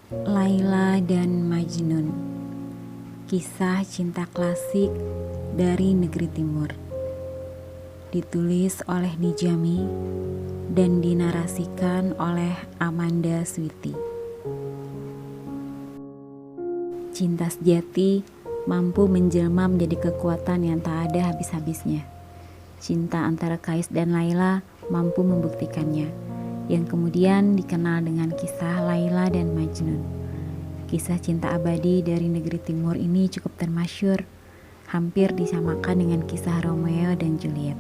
Laila dan Majnun. Kisah cinta klasik dari negeri timur. Ditulis oleh Nijami dan dinarasikan oleh Amanda Sweety. Cinta sejati mampu menjelma menjadi kekuatan yang tak ada habis-habisnya. Cinta antara Kais dan Laila mampu membuktikannya, yang kemudian dikenal dengan kisah Laila dan Majnun. Kisah cinta abadi dari negeri timur ini cukup termasyhur, hampir disamakan dengan kisah Romeo dan Juliet.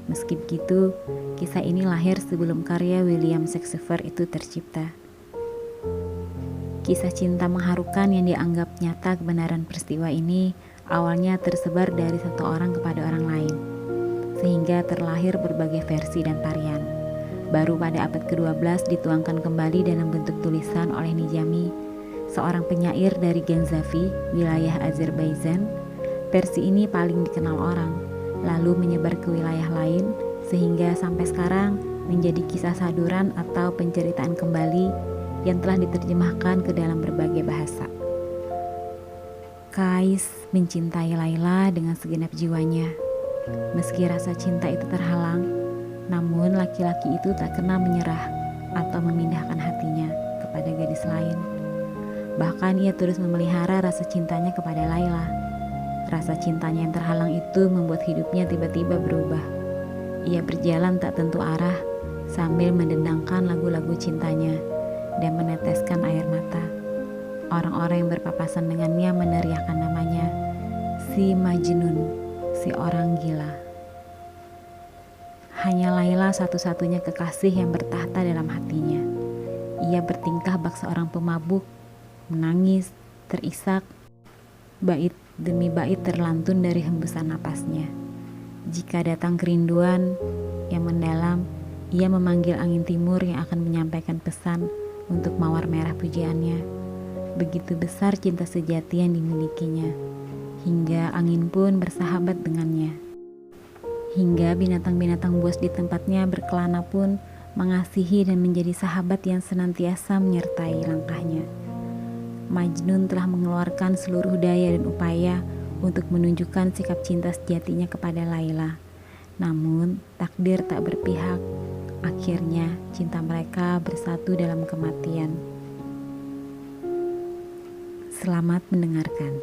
Meski begitu, kisah ini lahir sebelum karya William Shakespeare itu tercipta. Kisah cinta mengharukan yang dianggap nyata kebenaran peristiwa ini awalnya tersebar dari satu orang kepada orang lain, sehingga terlahir berbagai versi dan varian. Baru pada abad ke-12 dituangkan kembali dalam bentuk tulisan oleh Nijami, seorang penyair dari Ganzavi, wilayah Azerbaijan. Versi ini paling dikenal orang, lalu menyebar ke wilayah lain, sehingga sampai sekarang menjadi kisah saduran atau penceritaan kembali yang telah diterjemahkan ke dalam berbagai bahasa. Kais mencintai Laila dengan segenap jiwanya. Meski rasa cinta itu terhalang, namun laki-laki itu tak kenal menyerah atau memindahkan hatinya kepada gadis lain. Bahkan ia terus memelihara rasa cintanya kepada Laila. Rasa cintanya yang terhalang itu membuat hidupnya tiba-tiba berubah. Ia berjalan tak tentu arah sambil mendendangkan lagu-lagu cintanya dan meneteskan air mata. Orang-orang yang berpapasan dengannya meneriakkan namanya, si Majnun, si orang gila. Hanya Laila satu-satunya kekasih yang bertahta dalam hatinya. Ia bertingkah bak seorang pemabuk, menangis, terisak, bait demi bait terlantun dari hembusan napasnya. Jika datang kerinduan yang mendalam, ia memanggil angin timur yang akan menyampaikan pesan untuk mawar merah pujiannya. Begitu besar cinta sejati yang dimilikinya, hingga angin pun bersahabat dengannya. Hingga binatang-binatang buas di tempatnya berkelana pun mengasihi dan menjadi sahabat yang senantiasa menyertai langkahnya. Majnun telah mengeluarkan seluruh daya dan upaya untuk menunjukkan sikap cinta sejatinya kepada Laila. Namun, takdir tak berpihak. Akhirnya, cinta mereka bersatu dalam kematian. Selamat mendengarkan.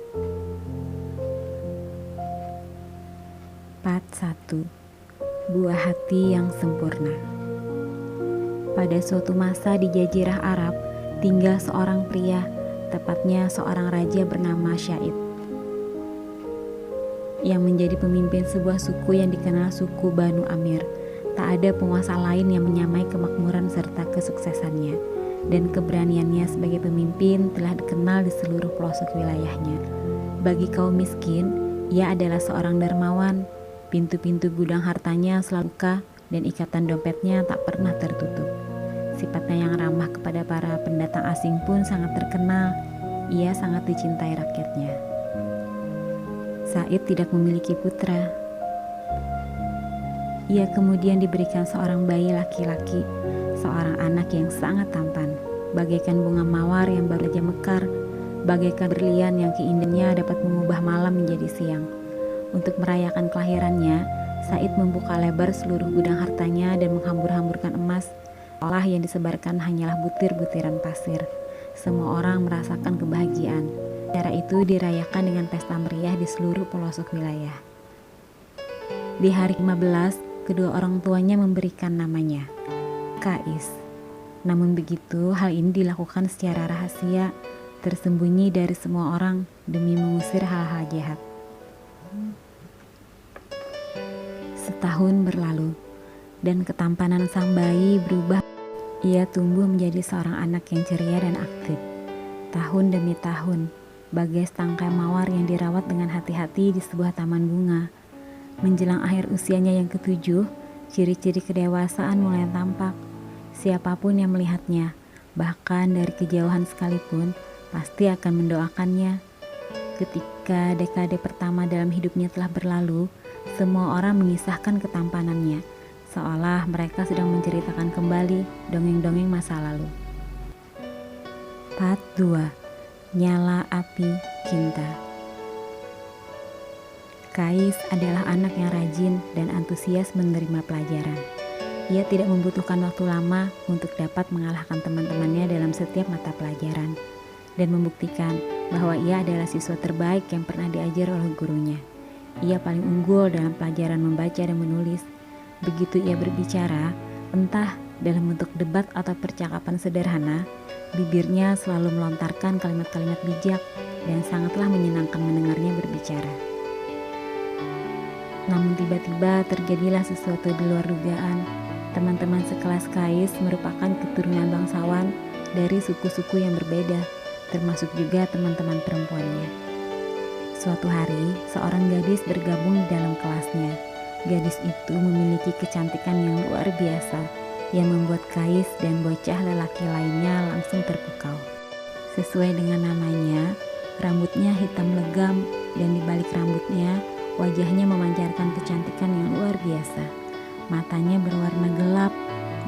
Part 1. Buah hati yang sempurna. Pada suatu masa di Jazirah Arab, tinggal seorang pria, tepatnya seorang raja bernama Syahid, yang menjadi pemimpin sebuah suku yang dikenal suku Banu Amir. Tak ada penguasa lain yang menyamai kemakmuran serta kesuksesannya, dan keberaniannya sebagai pemimpin telah dikenal di seluruh pelosok wilayahnya. Bagi kaum miskin, ia adalah seorang dermawan. Pintu-pintu gudang hartanya selalu buka dan ikatan dompetnya tak pernah tertutup. Sifatnya yang ramah kepada para pendatang asing pun sangat terkenal. Ia sangat dicintai rakyatnya. Said tidak memiliki putra. Ia kemudian diberikan seorang bayi laki-laki, seorang anak yang sangat tampan, bagaikan bunga mawar yang baru saja mekar, bagaikan berlian yang keindahannya dapat mengubah malam menjadi siang. Untuk merayakan kelahirannya, Said membuka lebar seluruh gudang hartanya dan menghambur-hamburkan emas, seolah yang disebarkan hanyalah butir-butiran pasir. Semua orang merasakan kebahagiaan. Cara itu dirayakan dengan pesta meriah di seluruh pelosok wilayah. Di hari 15, kedua orang tuanya memberikan namanya Kais. Namun begitu, hal ini dilakukan secara rahasia, tersembunyi dari semua orang demi mengusir hal-hal jahat. Setahun berlalu, dan ketampanan sang bayi berubah. Ia tumbuh menjadi seorang anak yang ceria dan aktif. Tahun demi tahun, bagai setangkai mawar yang dirawat dengan hati-hati di sebuah taman bunga. Menjelang akhir usianya yang ke-7, ciri-ciri kedewasaan mulai tampak. Siapapun yang melihatnya, bahkan dari kejauhan sekalipun, pasti akan mendoakannya. Ketika dekade pertama dalam hidupnya telah berlalu, semua orang mengisahkan ketampanannya, seolah mereka sedang menceritakan kembali dongeng-dongeng masa lalu. Part 2. Nyala Api Cinta. Kais adalah anak yang rajin dan antusias menerima pelajaran. Ia tidak membutuhkan waktu lama untuk dapat mengalahkan teman-temannya dalam setiap mata pelajaran dan membuktikan bahwa ia adalah siswa terbaik yang pernah diajar oleh gurunya. Ia paling unggul dalam pelajaran membaca dan menulis. Begitu ia berbicara, entah dalam bentuk debat atau percakapan sederhana, bibirnya selalu melontarkan kalimat-kalimat bijak dan sangatlah menyenangkan mendengarnya berbicara. Namun tiba-tiba terjadilah sesuatu di luar dugaan. Teman-teman sekelas Kais merupakan keturunan bangsawan dari suku-suku yang berbeda, termasuk juga teman-teman perempuannya. Suatu hari, seorang gadis bergabung di dalam kelasnya. Gadis itu memiliki kecantikan yang luar biasa, yang membuat Kais dan bocah lelaki lainnya langsung terpukau. Sesuai dengan namanya, rambutnya hitam legam dan di balik rambutnya, wajahnya memancarkan kecantikan yang luar biasa. Matanya berwarna gelap,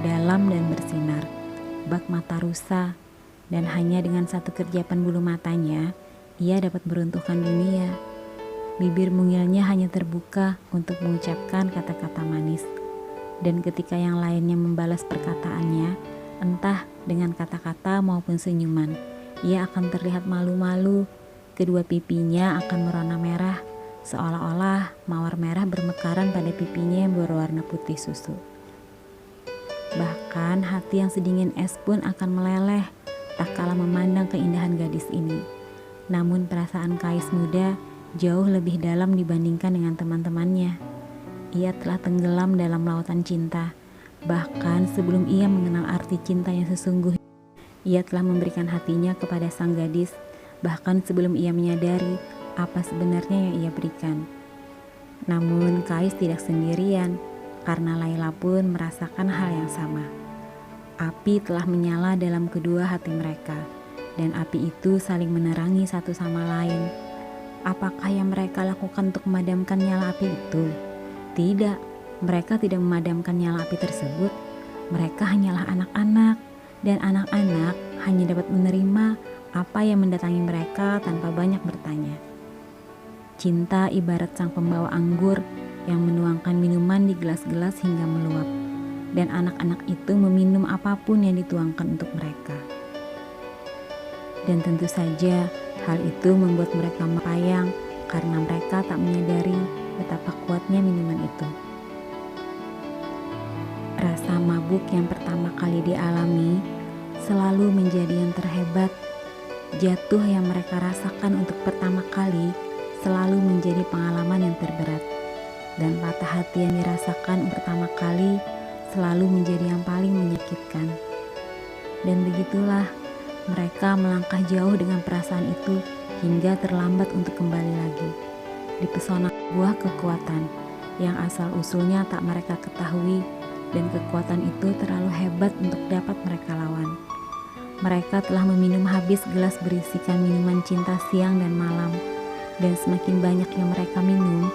dalam dan bersinar, bak mata rusa, dan hanya dengan satu kerjapan bulu matanya, ia dapat meruntuhkan dunia. Bibir mungilnya hanya terbuka untuk mengucapkan kata-kata manis. Dan ketika yang lainnya membalas perkataannya, entah dengan kata-kata maupun senyuman, ia akan terlihat malu-malu. Kedua pipinya akan merona merah, seolah-olah mawar merah bermekaran pada pipinya yang berwarna putih susu. Bahkan hati yang sedingin es pun akan meleleh tak kalah memandang keindahan gadis ini. Namun perasaan Kais muda jauh lebih dalam dibandingkan dengan teman-temannya. Ia telah tenggelam dalam lautan cinta. Bahkan sebelum ia mengenal arti cinta yang sesungguhnya, ia telah memberikan hatinya kepada sang gadis. Bahkan sebelum ia menyadari apa sebenarnya yang ia berikan. Namun Kais tidak sendirian, karena Laila pun merasakan hal yang sama. Api telah menyala dalam kedua hati mereka, dan api itu saling menerangi satu sama lain. Apakah yang mereka lakukan untuk memadamkan nyala api itu? Tidak, mereka tidak memadamkan nyala api tersebut. Mereka hanyalah anak-anak, dan anak-anak hanya dapat menerima apa yang mendatangi mereka tanpa banyak bertanya. Cinta ibarat sang pembawa anggur yang menuangkan minuman di gelas-gelas hingga meluap, dan anak-anak itu meminum apapun yang dituangkan untuk mereka. Dan tentu saja hal itu membuat mereka melayang karena mereka tak menyadari betapa kuatnya minuman itu. Rasa mabuk yang pertama kali dialami selalu menjadi yang terhebat. Jatuh yang mereka rasakan untuk pertama kali selalu menjadi pengalaman yang terberat. Dan patah hati yang dirasakan pertama kali selalu menjadi yang paling menyakitkan. Dan begitulah mereka melangkah jauh dengan perasaan itu hingga terlambat untuk kembali lagi. Dipesona buah kekuatan yang asal-usulnya tak mereka ketahui, dan kekuatan itu terlalu hebat untuk dapat mereka lawan. Mereka telah meminum habis gelas berisikan minuman cinta siang dan malam, dan semakin banyak yang mereka minum,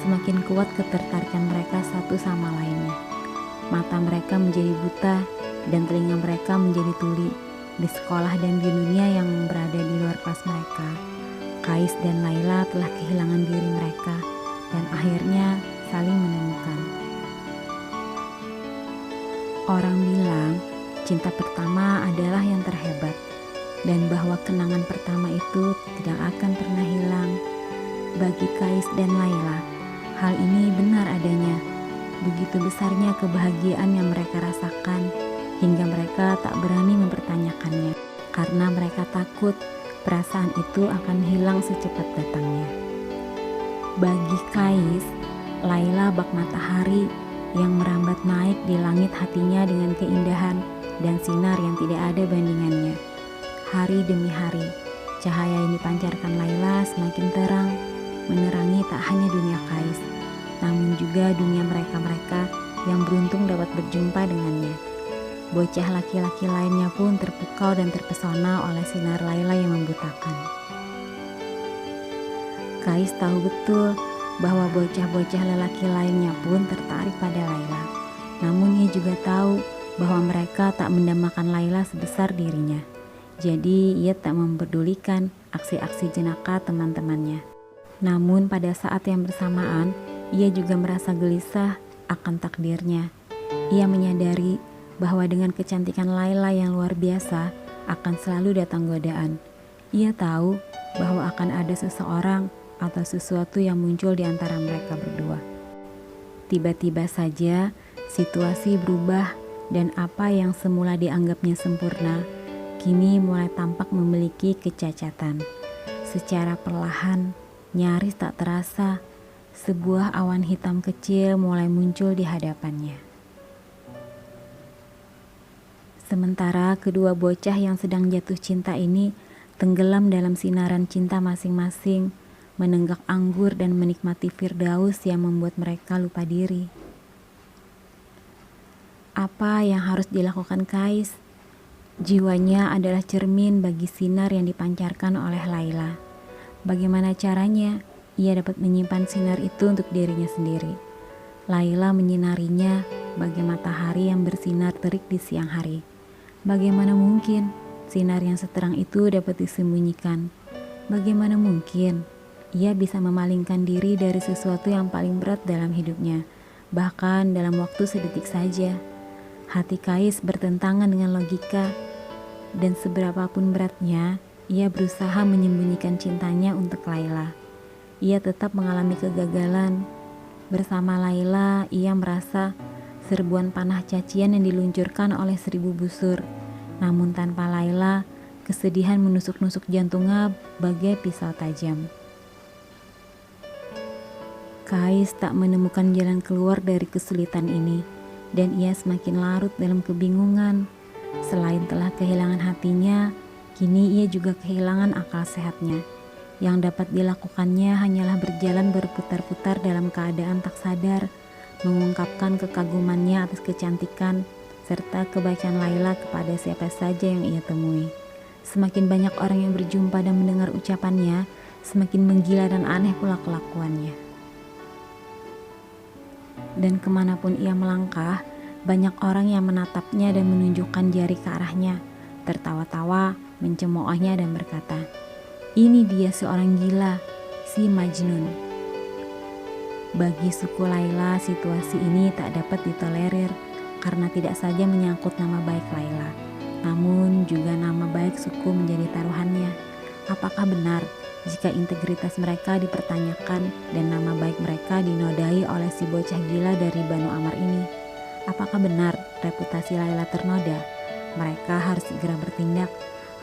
semakin kuat ketertarikan mereka satu sama lainnya. Mata mereka menjadi buta dan telinga mereka menjadi tuli. Di sekolah dan di dunia yang berada di luar kelas mereka, Kais dan Laila telah kehilangan diri mereka dan akhirnya saling menemukan. Orang bilang cinta pertama adalah yang terhebat, dan bahwa kenangan pertama itu tidak akan pernah hilang. Bagi Kais dan Laila, hal ini benar adanya. Begitu besarnya kebahagiaan yang mereka rasakan, hingga mereka tak berani mempertanyakannya, karena mereka takut perasaan itu akan hilang secepat datangnya. Bagi Kais, Laila bak matahari yang merambat naik di langit hatinya dengan keindahan dan sinar yang tidak ada bandingannya. Hari demi hari, cahaya yang dipancarkan Laila semakin terang, menerangi tak hanya dunia Kais, namun juga dunia mereka-mereka yang beruntung dapat berjumpa dengannya. Bocah laki-laki lainnya pun terpukau dan terpesona oleh sinar Laila yang membutakan. Kais tahu betul bahwa bocah-bocah lelaki lainnya pun tertarik pada Laila. Namun ia juga tahu bahwa mereka tak mendambakan Laila sebesar dirinya. Jadi ia tak mempedulikan aksi-aksi jenaka teman-temannya. Namun pada saat yang bersamaan, ia juga merasa gelisah akan takdirnya. Ia menyadari bahwa dengan kecantikan Laila yang luar biasa, akan selalu datang godaan. Ia tahu bahwa akan ada seseorang atau sesuatu yang muncul di antara mereka berdua. Tiba-tiba saja situasi berubah dan apa yang semula dianggapnya sempurna, kini mulai tampak memiliki kecacatan. Secara perlahan, nyaris tak terasa, sebuah awan hitam kecil mulai muncul di hadapannya. Sementara kedua bocah yang sedang jatuh cinta ini tenggelam dalam sinaran cinta masing-masing, menenggak anggur dan menikmati firdaus yang membuat mereka lupa diri. Apa yang harus dilakukan Kais? Jiwanya adalah cermin bagi sinar yang dipancarkan oleh Laila. Bagaimana caranya ia dapat menyimpan sinar itu untuk dirinya sendiri? Laila menyinarinya bagai matahari yang bersinar terik di siang hari. Bagaimana mungkin sinar yang seterang itu dapat disembunyikan? Bagaimana mungkin ia bisa memalingkan diri dari sesuatu yang paling berat dalam hidupnya, bahkan dalam waktu sedetik saja? Hati Kais bertentangan dengan logika, dan seberapapun beratnya, ia berusaha menyembunyikan cintanya untuk Laila. Ia tetap mengalami kegagalan. Bersama Laila, ia merasa serbuan panah cacian yang diluncurkan oleh 1000 busur. Namun tanpa Laila, kesedihan menusuk-nusuk jantungnya bagai pisau tajam. Kais tak menemukan jalan keluar dari kesulitan ini, dan ia semakin larut dalam kebingungan. Selain telah kehilangan hatinya, kini ia juga kehilangan akal sehatnya. Yang dapat dilakukannya hanyalah berjalan berputar-putar dalam keadaan tak sadar, mengungkapkan kekagumannya atas kecantikan, serta kebaikan Laila kepada siapa saja yang ia temui. Semakin banyak orang yang berjumpa dan mendengar ucapannya, semakin menggila dan aneh pula kelakuannya. Dan kemanapun ia melangkah, banyak orang yang menatapnya dan menunjukkan jari ke arahnya, tertawa-tawa, mencemoohnya dan berkata, "Ini dia seorang gila, si Majnun." Bagi suku Laila, situasi ini tak dapat ditolerir karena tidak saja menyangkut nama baik Laila, namun juga nama baik suku menjadi taruhannya. Apakah benar jika integritas mereka dipertanyakan dan nama baik mereka dinodai oleh si bocah gila dari Banu Amar ini? Apakah benar reputasi Laila ternoda? Mereka harus segera bertindak.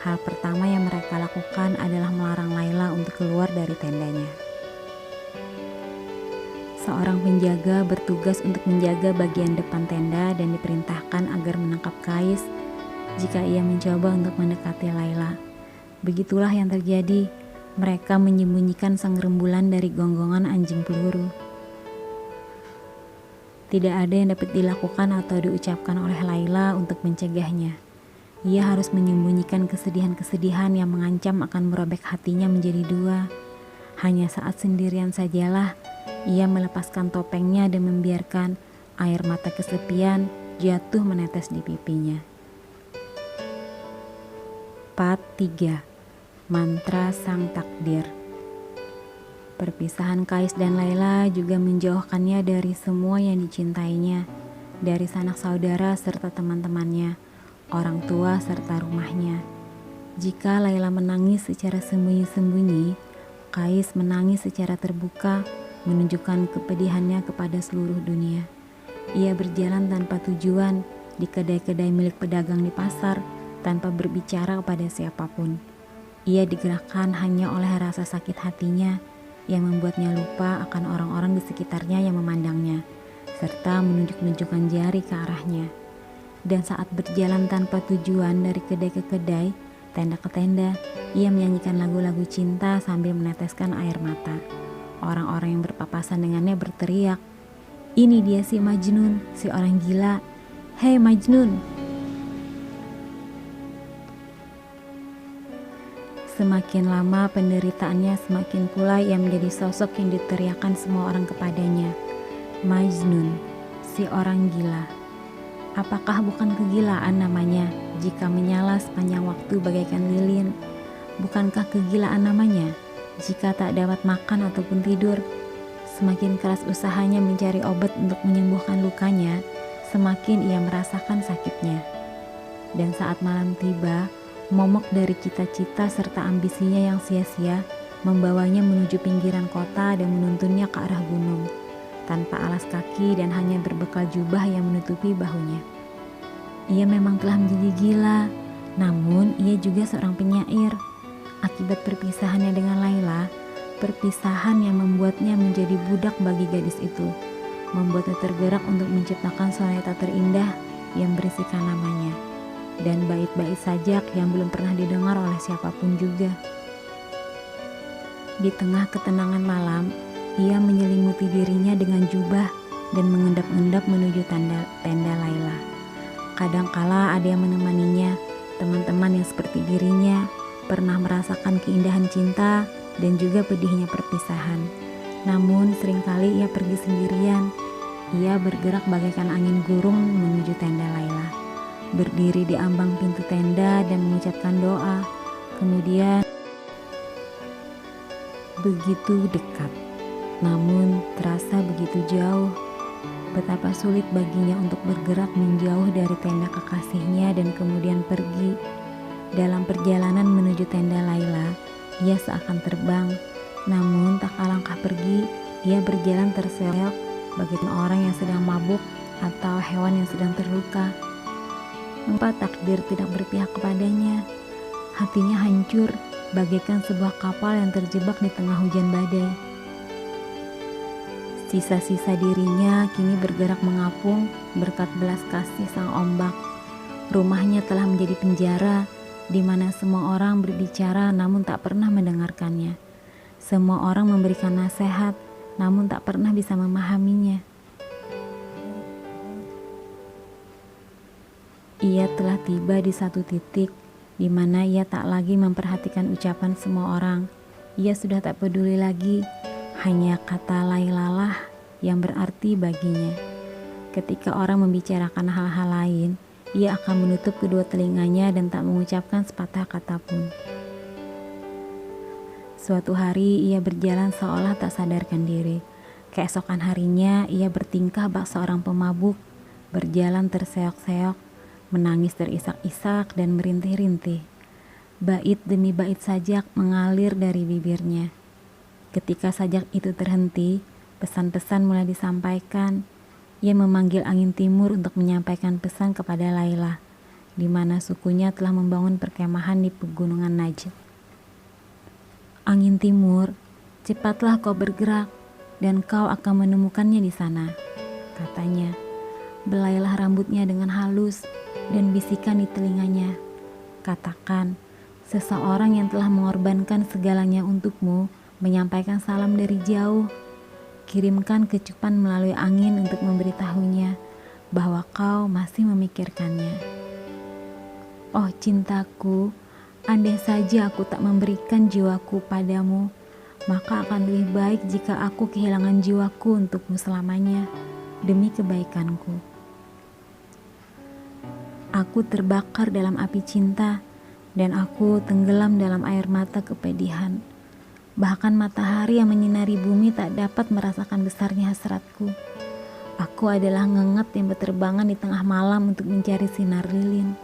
Hal pertama yang mereka lakukan adalah melarang Laila untuk keluar dari tendanya. Seorang penjaga bertugas untuk menjaga bagian depan tenda dan diperintahkan agar menangkap Kais jika ia mencoba untuk mendekati Laila. Begitulah yang terjadi. Mereka menyembunyikan sang rembulan dari gonggongan anjing peluru. Tidak ada yang dapat dilakukan atau diucapkan oleh Laila untuk mencegahnya. Ia harus menyembunyikan kesedihan-kesedihan yang mengancam akan merobek hatinya menjadi dua. Hanya saat sendirian sajalah ia melepaskan topengnya dan membiarkan air mata kesepian jatuh menetes di pipinya. Part 3. Mantra Sang Takdir. Perpisahan Kais dan Laila juga menjauhkannya dari semua yang dicintainya, dari sanak saudara serta teman-temannya, orang tua serta rumahnya. Jika Laila menangis secara sembunyi-sembunyi, Kais menangis secara terbuka, menunjukkan kepedihannya kepada seluruh dunia. Ia berjalan tanpa tujuan di kedai-kedai milik pedagang di pasar, tanpa berbicara kepada siapapun. Ia digerakkan hanya oleh rasa sakit hatinya yang membuatnya lupa akan orang-orang di sekitarnya yang memandangnya, serta menunjuk-nunjukkan jari ke arahnya. Dan saat berjalan tanpa tujuan dari kedai ke kedai, tenda ke tenda, ia menyanyikan lagu-lagu cinta sambil meneteskan air mata. Orang-orang yang berpapasan dengannya berteriak, "Ini dia si Majnun, si orang gila. Hei Majnun!" Semakin lama penderitaannya, semakin pula ia menjadi sosok yang diteriakkan semua orang kepadanya. Majnun, si orang gila. Apakah bukan kegilaan namanya jika menyala sepanjang waktu bagaikan lilin? Bukankah kegilaan namanya jika tak dapat makan ataupun tidur? Semakin keras usahanya mencari obat untuk menyembuhkan lukanya, semakin ia merasakan sakitnya. Dan saat malam tiba, momok dari cita-cita serta ambisinya yang sia-sia membawanya menuju pinggiran kota dan menuntunnya ke arah gunung, tanpa alas kaki dan hanya berbekal jubah yang menutupi bahunya. Ia memang telah menjadi gila, namun ia juga seorang penyair. Akibat perpisahannya dengan Laila, perpisahan yang membuatnya menjadi budak bagi gadis itu, membuatnya tergerak untuk menciptakan soneta terindah yang berisikan namanya, dan bait-bait sajak yang belum pernah didengar oleh siapapun juga. Di tengah ketenangan malam, ia menyelimuti dirinya dengan jubah dan mengendap-endap menuju tenda Laila. Kadangkala ada yang menemaninya, teman-teman yang seperti dirinya, pernah merasakan keindahan cinta dan juga pedihnya perpisahan. Namun seringkali ia pergi sendirian. Ia bergerak bagaikan angin gurung menuju tenda Laila, berdiri di ambang pintu tenda dan mengucapkan doa. Kemudian begitu dekat, namun terasa begitu jauh. Betapa sulit baginya untuk bergerak menjauh dari tenda kekasihnya dan kemudian pergi. Dalam perjalanan menuju tenda Laila, ia seakan terbang, namun tak alangkah pergi, ia berjalan terseok bagaikan orang yang sedang mabuk atau hewan yang sedang terluka. Mengapa takdir tidak berpihak kepadanya? Hatinya hancur bagaikan sebuah kapal yang terjebak di tengah hujan badai. Sisa-sisa dirinya kini bergerak mengapung berkat belas kasih sang ombak. Rumahnya telah menjadi penjara di mana semua orang berbicara namun tak pernah mendengarkannya. Semua orang memberikan nasihat namun tak pernah bisa memahaminya. Ia telah tiba di satu titik di mana ia tak lagi memperhatikan ucapan semua orang. Ia sudah tak peduli lagi, hanya kata Laila lah yang berarti baginya. Ketika orang membicarakan hal-hal lain, ia akan menutup kedua telinganya dan tak mengucapkan sepatah kata pun. Suatu hari ia berjalan seolah tak sadarkan diri. Keesokan harinya ia bertingkah bak seorang pemabuk, berjalan terseok-seok, menangis terisak-isak dan merintih-rintih. Bait demi bait sajak mengalir dari bibirnya. Ketika sajak itu terhenti, pesan-pesan mulai disampaikan. Ia memanggil angin timur untuk menyampaikan pesan kepada Laila, di mana sukunya telah membangun perkemahan di pegunungan Najd. Angin timur, cepatlah kau bergerak, dan kau akan menemukannya di sana, katanya. Belailah rambutnya dengan halus dan bisikan di telinganya. Katakan, seseorang yang telah mengorbankan segalanya untukmu menyampaikan salam dari jauh. Kirimkan kecupan melalui angin untuk memberitahunya bahwa kau masih memikirkannya. Oh cintaku, andai saja aku tak memberikan jiwaku padamu, maka akan lebih baik jika aku kehilangan jiwaku untukmu selamanya, demi kebaikanku. Aku terbakar dalam api cinta, dan aku tenggelam dalam air mata kepedihan. Bahkan matahari yang menyinari bumi tak dapat merasakan besarnya hasratku. Aku adalah ngengat yang berterbangan di tengah malam untuk mencari sinar lilin.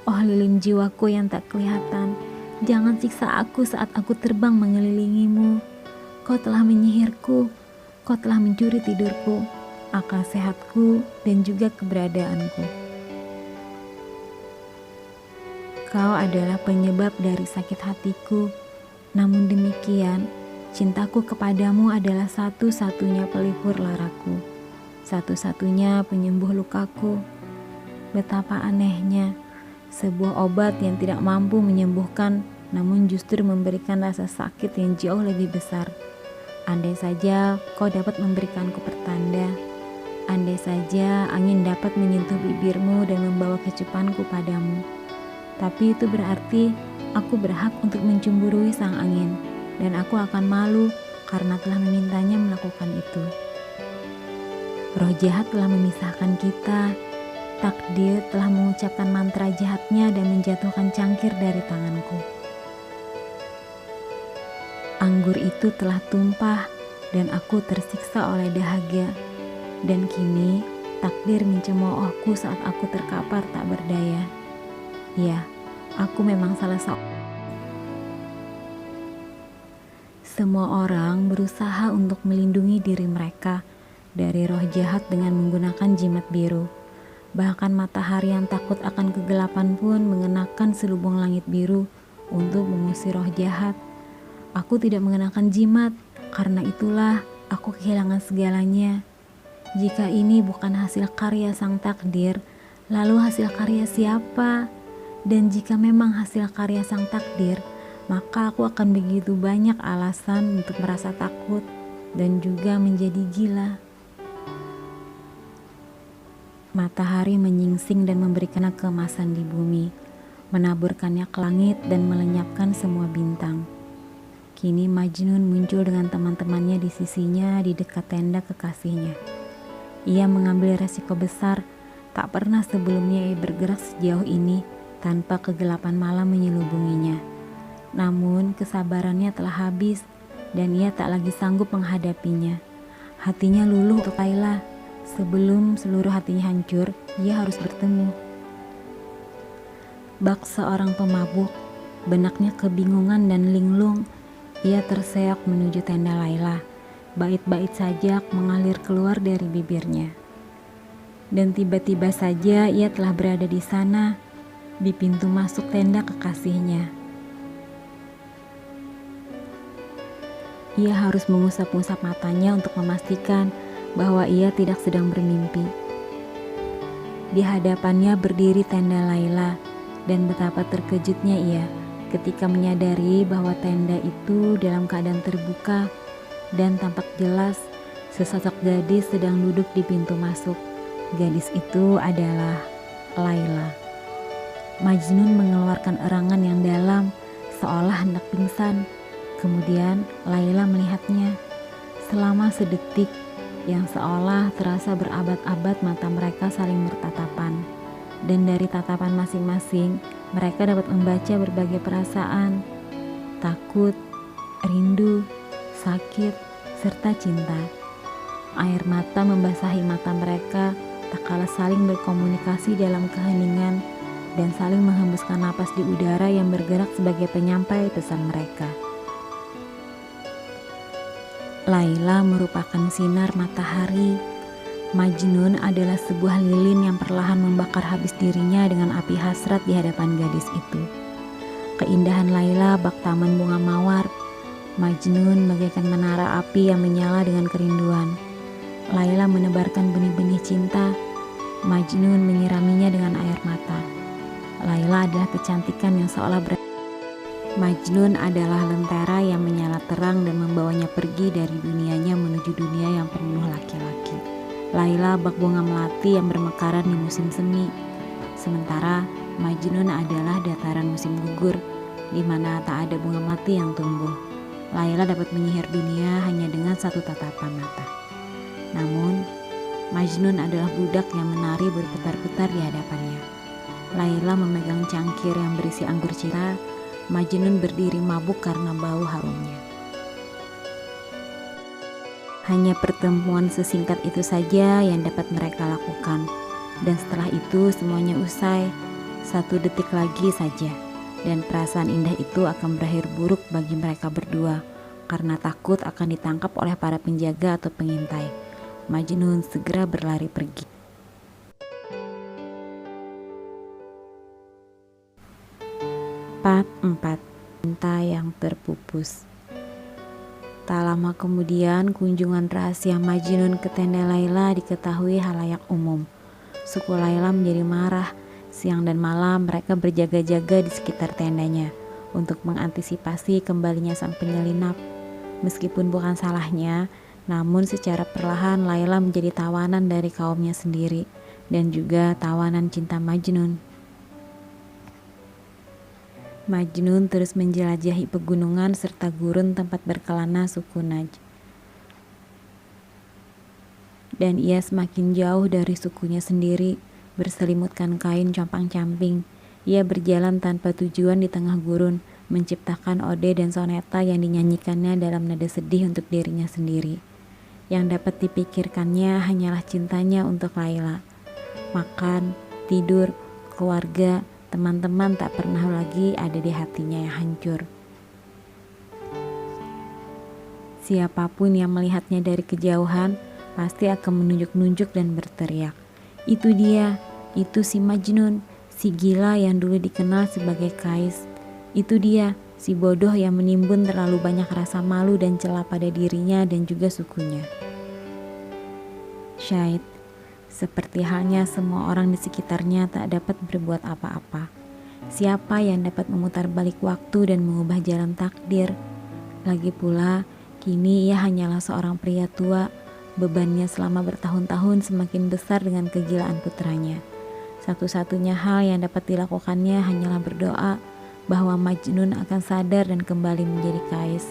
Oh lilin jiwaku yang tak kelihatan, jangan siksa aku saat aku terbang mengelilingimu. Kau telah menyihirku, kau telah mencuri tidurku, akal sehatku, dan juga keberadaanku. Kau adalah penyebab dari sakit hatiku. Namun demikian, cintaku kepadamu adalah satu-satunya pelipur laraku, satu-satunya penyembuh lukaku. Betapa anehnya, sebuah obat yang tidak mampu menyembuhkan, namun justru memberikan rasa sakit yang jauh lebih besar. Andai saja kau dapat memberikanku pertanda, andai saja angin dapat menyentuh bibirmu dan membawa kecupanku padamu. Tapi itu berarti aku berhak untuk mencemburui sang angin, dan aku akan malu karena telah memintanya melakukan itu. Roh jahat telah memisahkan kita, Takdir telah mengucapkan mantra jahatnya dan menjatuhkan cangkir dari tanganku. Anggur itu telah tumpah dan aku tersiksa oleh dahaga. Dan kini takdir mencemoohku saat aku terkapar tak berdaya. Ya, aku memang salah seorang. Semua orang berusaha untuk melindungi diri mereka dari roh jahat dengan menggunakan jimat biru. Bahkan matahari yang takut akan kegelapan pun mengenakan selubung langit biru untuk mengusir roh jahat. Aku tidak mengenakan jimat, karena itulah aku kehilangan segalanya. Jika ini bukan hasil karya sang takdir, lalu hasil karya siapa? Dan jika memang hasil karya sang takdir, maka aku akan begitu banyak alasan untuk merasa takut dan juga menjadi gila. Matahari menyingsing dan memberikan keemasan di bumi, menaburkannya ke langit dan melenyapkan semua bintang. Kini Majnun muncul dengan teman-temannya di sisinya di dekat tenda kekasihnya. Ia mengambil resiko besar, tak pernah sebelumnya ia bergerak sejauh ini tanpa kegelapan malam menyelubunginya. Namun kesabarannya telah habis dan ia tak lagi sanggup menghadapinya. Hatinya luluh untuk Laila. Sebelum seluruh hatinya hancur, ia harus bertemu. Bak seorang pemabuk, benaknya kebingungan dan linglung, ia terseok menuju tenda Laila. Bait-bait sajak mengalir keluar dari bibirnya. Dan tiba-tiba saja ia telah berada di sana, di pintu masuk tenda kekasihnya. Ia harus mengusap-usap matanya untuk memastikan bahwa ia tidak sedang bermimpi. Di hadapannya berdiri tenda Laila, dan betapa terkejutnya ia ketika menyadari bahwa tenda itu dalam keadaan terbuka dan tampak jelas sesosok gadis sedang duduk di pintu masuk. Gadis itu adalah Laila. Majnun mengeluarkan erangan yang dalam seolah hendak pingsan. Kemudian Laila melihatnya. Selama sedetik yang seolah terasa berabad-abad mata mereka saling bertatapan. Dan dari tatapan masing-masing mereka dapat membaca berbagai perasaan. Takut, rindu, sakit, serta cinta. Air mata membasahi mata mereka tak kalah saling berkomunikasi dalam keheningan dan saling menghembuskan napas di udara yang bergerak sebagai penyampai pesan mereka. Laila merupakan sinar matahari. Majnun adalah sebuah lilin yang perlahan membakar habis dirinya dengan api hasrat di hadapan gadis itu. Keindahan Laila bak taman bunga mawar. Majnun bagaikan menara api yang menyala dengan kerinduan. Laila menebarkan benih-benih cinta. Majnun menyiraminya dengan air mata. Laila adalah kecantikan yang seolah Majnun adalah lentera yang menyala terang dan membawanya pergi dari dunianya menuju dunia yang penuh laki-laki. Laila bak bunga melati yang bermekaran di musim semi. Sementara Majnun adalah dataran musim gugur, di mana tak ada bunga melati yang tumbuh. Laila dapat menyihir dunia hanya dengan satu tatapan mata. Namun, Majnun adalah budak yang menari berputar-putar di hadapannya. Laila memegang cangkir yang berisi anggur cinta. Majnun berdiri mabuk karena bau harumnya. Hanya pertemuan sesingkat itu saja yang dapat mereka lakukan. Dan setelah itu semuanya usai. 1 detik lagi saja. Dan perasaan indah itu akan berakhir buruk bagi mereka berdua karena takut akan ditangkap oleh para penjaga atau pengintai. Majnun segera berlari pergi. Part 4. Cinta yang terpupus. Tak lama kemudian kunjungan rahasia Majnun ke tenda Laila diketahui halayak umum. Suku Laila menjadi marah. Siang dan malam mereka berjaga-jaga di sekitar tendanya untuk mengantisipasi kembalinya sang penyelinap. Meskipun bukan salahnya, namun secara perlahan Laila menjadi tawanan dari kaumnya sendiri dan juga tawanan cinta Majnun. Majnun terus menjelajahi pegunungan serta gurun tempat berkelana suku Najd. Dan ia semakin jauh dari sukunya sendiri berselimutkan kain compang-camping. Ia berjalan tanpa tujuan di tengah gurun, menciptakan ode dan soneta yang dinyanyikannya dalam nada sedih untuk dirinya sendiri. Yang dapat dipikirkannya hanyalah cintanya untuk Laila. Makan, tidur, keluarga, teman-teman tak pernah lagi ada di hatinya yang hancur. Siapapun yang melihatnya dari kejauhan pasti akan menunjuk-nunjuk dan berteriak, "Itu dia, itu si Majnun, si gila yang dulu dikenal sebagai Kais. Itu dia, si bodoh yang menimbun terlalu banyak rasa malu dan celah pada dirinya dan juga sukunya." Syahid, seperti halnya semua orang di sekitarnya tak dapat berbuat apa-apa. Siapa yang dapat memutar balik waktu dan mengubah jalan takdir? Lagi pula, kini ia hanyalah seorang pria tua. Bebannya selama bertahun-tahun semakin besar dengan kegilaan putranya. Satu-satunya hal yang dapat dilakukannya hanyalah berdoa bahwa Majnun akan sadar dan kembali menjadi Kais.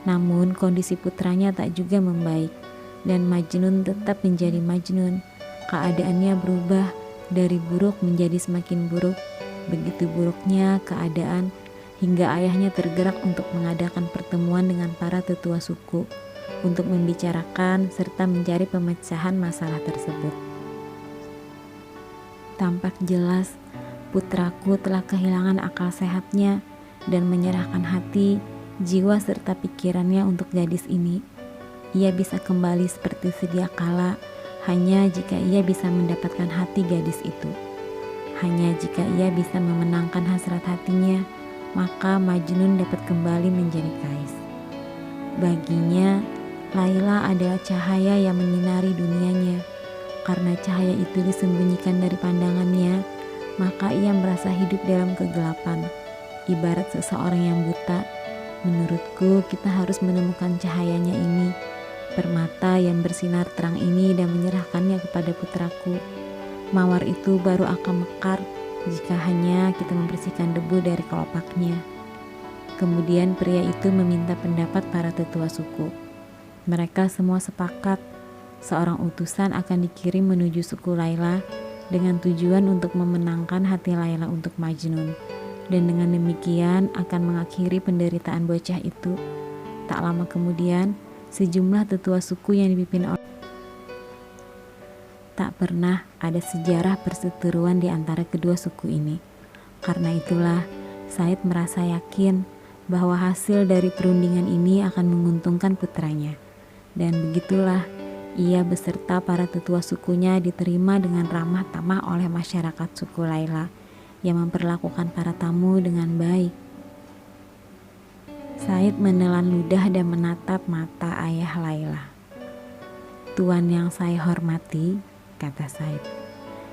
Namun kondisi putranya tak juga membaik, dan Majnun tetap menjadi Majnun. Keadaannya berubah dari buruk menjadi semakin buruk. Begitu buruknya keadaan hingga ayahnya tergerak untuk mengadakan pertemuan dengan para tetua suku untuk membicarakan serta mencari pemecahan masalah tersebut. Tampak jelas putraku telah kehilangan akal sehatnya dan menyerahkan hati, jiwa serta pikirannya untuk gadis ini. Ia bisa kembali seperti sedia kala hanya jika ia bisa mendapatkan hati gadis itu. Hanya jika ia bisa memenangkan hasrat hatinya, maka Majnun dapat kembali menjadi Kais. Baginya, Laila adalah cahaya yang menyinari dunianya. Karena cahaya itu disembunyikan dari pandangannya, maka ia merasa hidup dalam kegelapan, ibarat seseorang yang buta. Menurutku, kita harus menemukan cahayanya ini, permata yang bersinar terang ini, dan menyerahkannya kepada putraku. Mawar itu baru akan mekar jika hanya kita membersihkan debu dari kelopaknya. Kemudian pria itu meminta pendapat para tetua suku. Mereka semua sepakat seorang utusan akan dikirim menuju suku Laila dengan tujuan untuk memenangkan hati Laila untuk Majnun, dan dengan demikian akan mengakhiri penderitaan bocah itu. Tak lama kemudian, sejumlah tetua suku yang dipimpin oleh tak pernah ada sejarah perseteruan di antara kedua suku ini. Karena itulah, Said merasa yakin bahwa hasil dari perundingan ini akan menguntungkan putranya. Dan begitulah, ia beserta para tetua sukunya diterima dengan ramah tamah oleh masyarakat suku Laila yang memperlakukan para tamu dengan baik. Said menelan ludah dan menatap mata ayah Laila. "Tuan yang saya hormati," kata Said,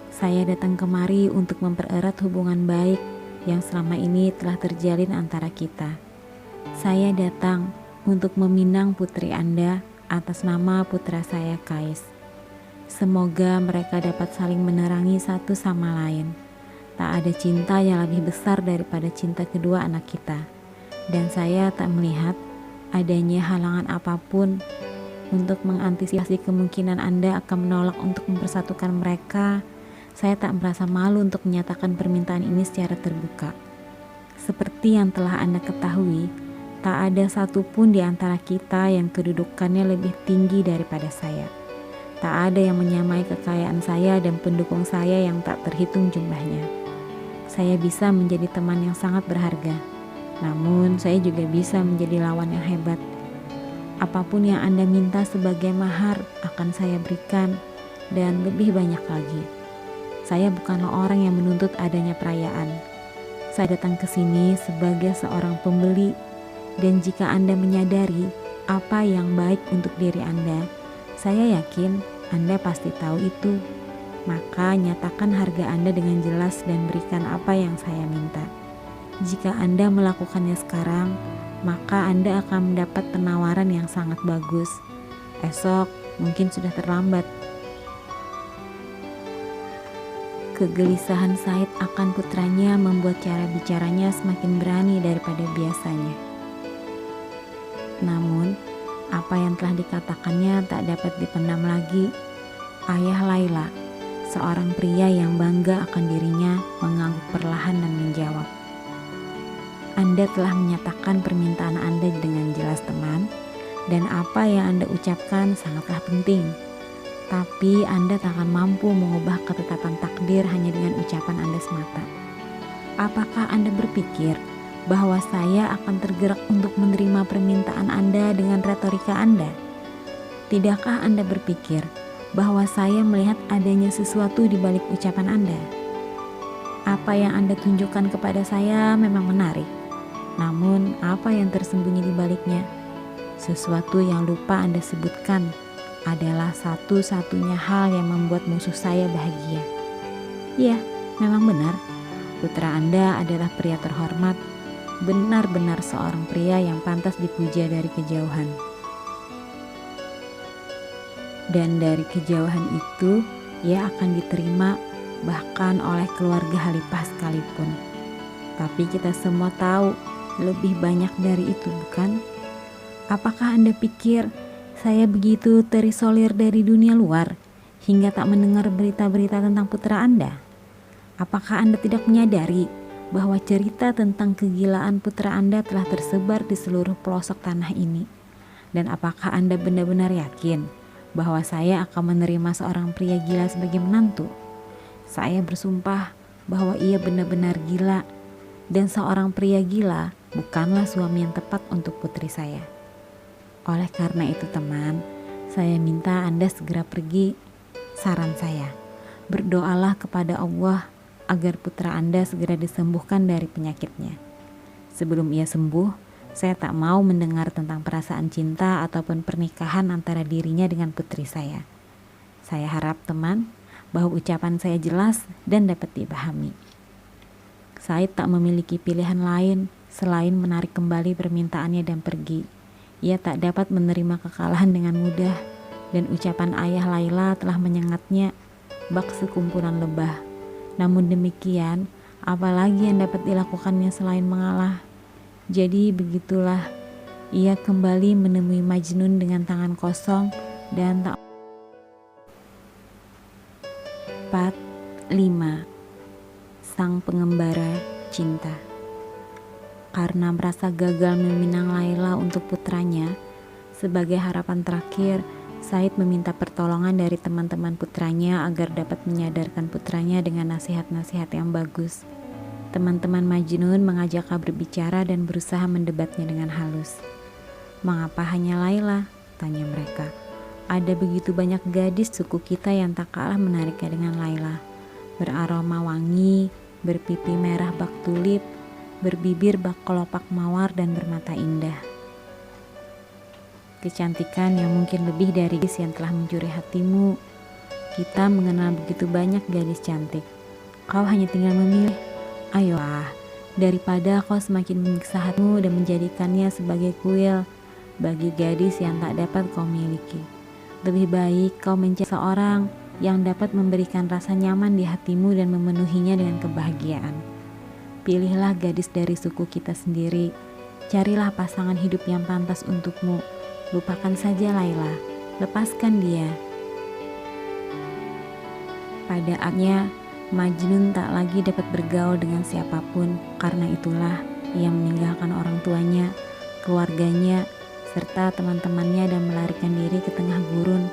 "saya datang kemari untuk mempererat hubungan baik yang selama ini telah terjalin antara kita. Saya datang untuk meminang putri Anda atas nama putra saya Kais. Semoga mereka dapat saling menerangi satu sama lain. Tak ada cinta yang lebih besar daripada cinta kedua anak kita. Dan saya tak melihat adanya halangan apapun untuk mengantisipasi kemungkinan Anda akan menolak untuk mempersatukan mereka. Saya tak merasa malu untuk menyatakan permintaan ini secara terbuka. Seperti yang telah Anda ketahui, tak ada satupun di antara kita yang kedudukannya lebih tinggi daripada saya. Tak ada yang menyamai kekayaan saya dan pendukung saya yang tak terhitung jumlahnya. Saya bisa menjadi teman yang sangat berharga. Namun saya juga bisa menjadi lawan yang hebat. Apapun yang Anda minta sebagai mahar akan saya berikan, dan lebih banyak lagi. Saya bukanlah orang yang menuntut adanya perayaan. Saya datang ke sini sebagai seorang pembeli, dan jika Anda menyadari apa yang baik untuk diri Anda, saya yakin Anda pasti tahu itu. Maka nyatakan harga Anda dengan jelas dan berikan apa yang saya minta. Jika Anda melakukannya sekarang, maka Anda akan mendapat penawaran yang sangat bagus. Esok mungkin sudah terlambat." Kegelisahan Said akan putranya membuat cara bicaranya semakin berani daripada biasanya. Namun, apa yang telah dikatakannya tak dapat dipendam lagi. "Ayah Laila, Seorang pria yang bangga akan dirinya mengangguk perlahan dan menjawab, "Anda telah menyatakan permintaan Anda dengan jelas, teman, dan apa yang Anda ucapkan sangatlah penting. Tapi Anda tak akan mampu mengubah ketetapan takdir hanya dengan ucapan Anda semata. Apakah Anda berpikir bahwa saya akan tergerak untuk menerima permintaan Anda dengan retorika Anda? Tidakkah Anda berpikir bahwa saya melihat adanya sesuatu di balik ucapan Anda? Apa yang Anda tunjukkan kepada saya memang menarik, namun apa yang tersembunyi di baliknya? Sesuatu yang lupa Anda sebutkan adalah satu-satunya hal yang membuat musuh saya bahagia. Ya, memang benar, putra Anda adalah pria terhormat, benar-benar seorang pria yang pantas dipuja dari kejauhan. Dan dari kejauhan itu, ia akan diterima bahkan oleh keluarga Khalifah sekalipun. Tapi kita semua tahu lebih banyak dari itu, bukan? Apakah Anda pikir saya begitu terisolir dari dunia luar hingga tak mendengar berita-berita tentang putra Anda? Apakah Anda tidak menyadari bahwa cerita tentang kegilaan putra Anda telah tersebar di seluruh pelosok tanah ini? Dan apakah Anda benar-benar yakin bahwa saya akan menerima seorang pria gila sebagai menantu? Saya bersumpah bahwa ia benar-benar gila, dan seorang pria gila bukanlah suami yang tepat untuk putri saya. Oleh karena itu, teman, saya minta Anda segera pergi. Saran saya, berdoalah kepada Allah agar putra Anda segera disembuhkan dari penyakitnya. Sebelum ia sembuh, saya tak mau mendengar tentang perasaan cinta ataupun pernikahan antara dirinya dengan putri saya. Saya harap, teman, bahwa ucapan saya jelas dan dapat dipahami. Said tak memiliki pilihan lain selain menarik kembali permintaannya dan pergi. Ia tak dapat menerima kekalahan dengan mudah, dan ucapan ayah Laila telah menyengatnya bak sekumpulan lebah. Namun demikian, apalagi yang dapat dilakukannya selain mengalah? Jadi begitulah, ia kembali menemui Majnun dengan tangan kosong dan tak. 4. 5. Sang pengembara cinta. Karena merasa gagal meminang Laila untuk putranya, sebagai harapan terakhir, Said meminta pertolongan dari teman-teman putranya agar dapat menyadarkan putranya dengan nasihat-nasihat yang bagus. Teman-teman Majnun mengajaknya berbicara dan berusaha mendebatnya dengan halus. "Mengapa hanya Laila?" tanya mereka. "Ada begitu banyak gadis suku kita yang tak kalah menariknya dengan Laila. Beraroma wangi, berpipi merah bak tulip, berbibir bak kelopak mawar dan bermata indah. Kecantikan yang mungkin lebih dari gadis yang telah mencuri hatimu. Kita mengenal begitu banyak gadis cantik. Kau hanya tinggal memilih. Ayo daripada kau semakin menyiksa hatimu dan menjadikannya sebagai kuil bagi gadis yang tak dapat kau miliki. Lebih baik kau mencari seorang yang dapat memberikan rasa nyaman di hatimu dan memenuhinya dengan kebahagiaan. Pilihlah gadis dari suku kita sendiri. Carilah pasangan hidup yang pantas untukmu. Lupakan saja Laila. Lepaskan dia." Pada akhirnya, Majnun tak lagi dapat bergaul dengan siapapun. Karena itulah ia meninggalkan orang tuanya, keluarganya, serta teman-temannya dan melarikan diri ke tengah gurun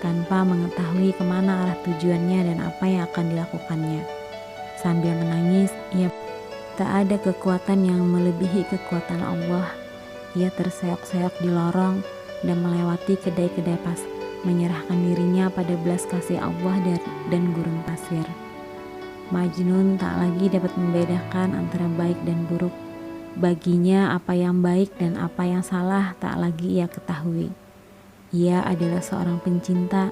tanpa mengetahui kemana arah tujuannya dan apa yang akan dilakukannya. Sambil menangis, ia tak ada kekuatan yang melebihi kekuatan Allah. Ia terseok-seok di lorong dan melewati kedai-kedai pas, menyerahkan dirinya pada belas kasih Allah dan gurun pasir. Majnun tak lagi dapat membedakan antara baik dan buruk. Baginya apa yang baik dan apa yang salah tak lagi ia ketahui. Ia adalah seorang pencinta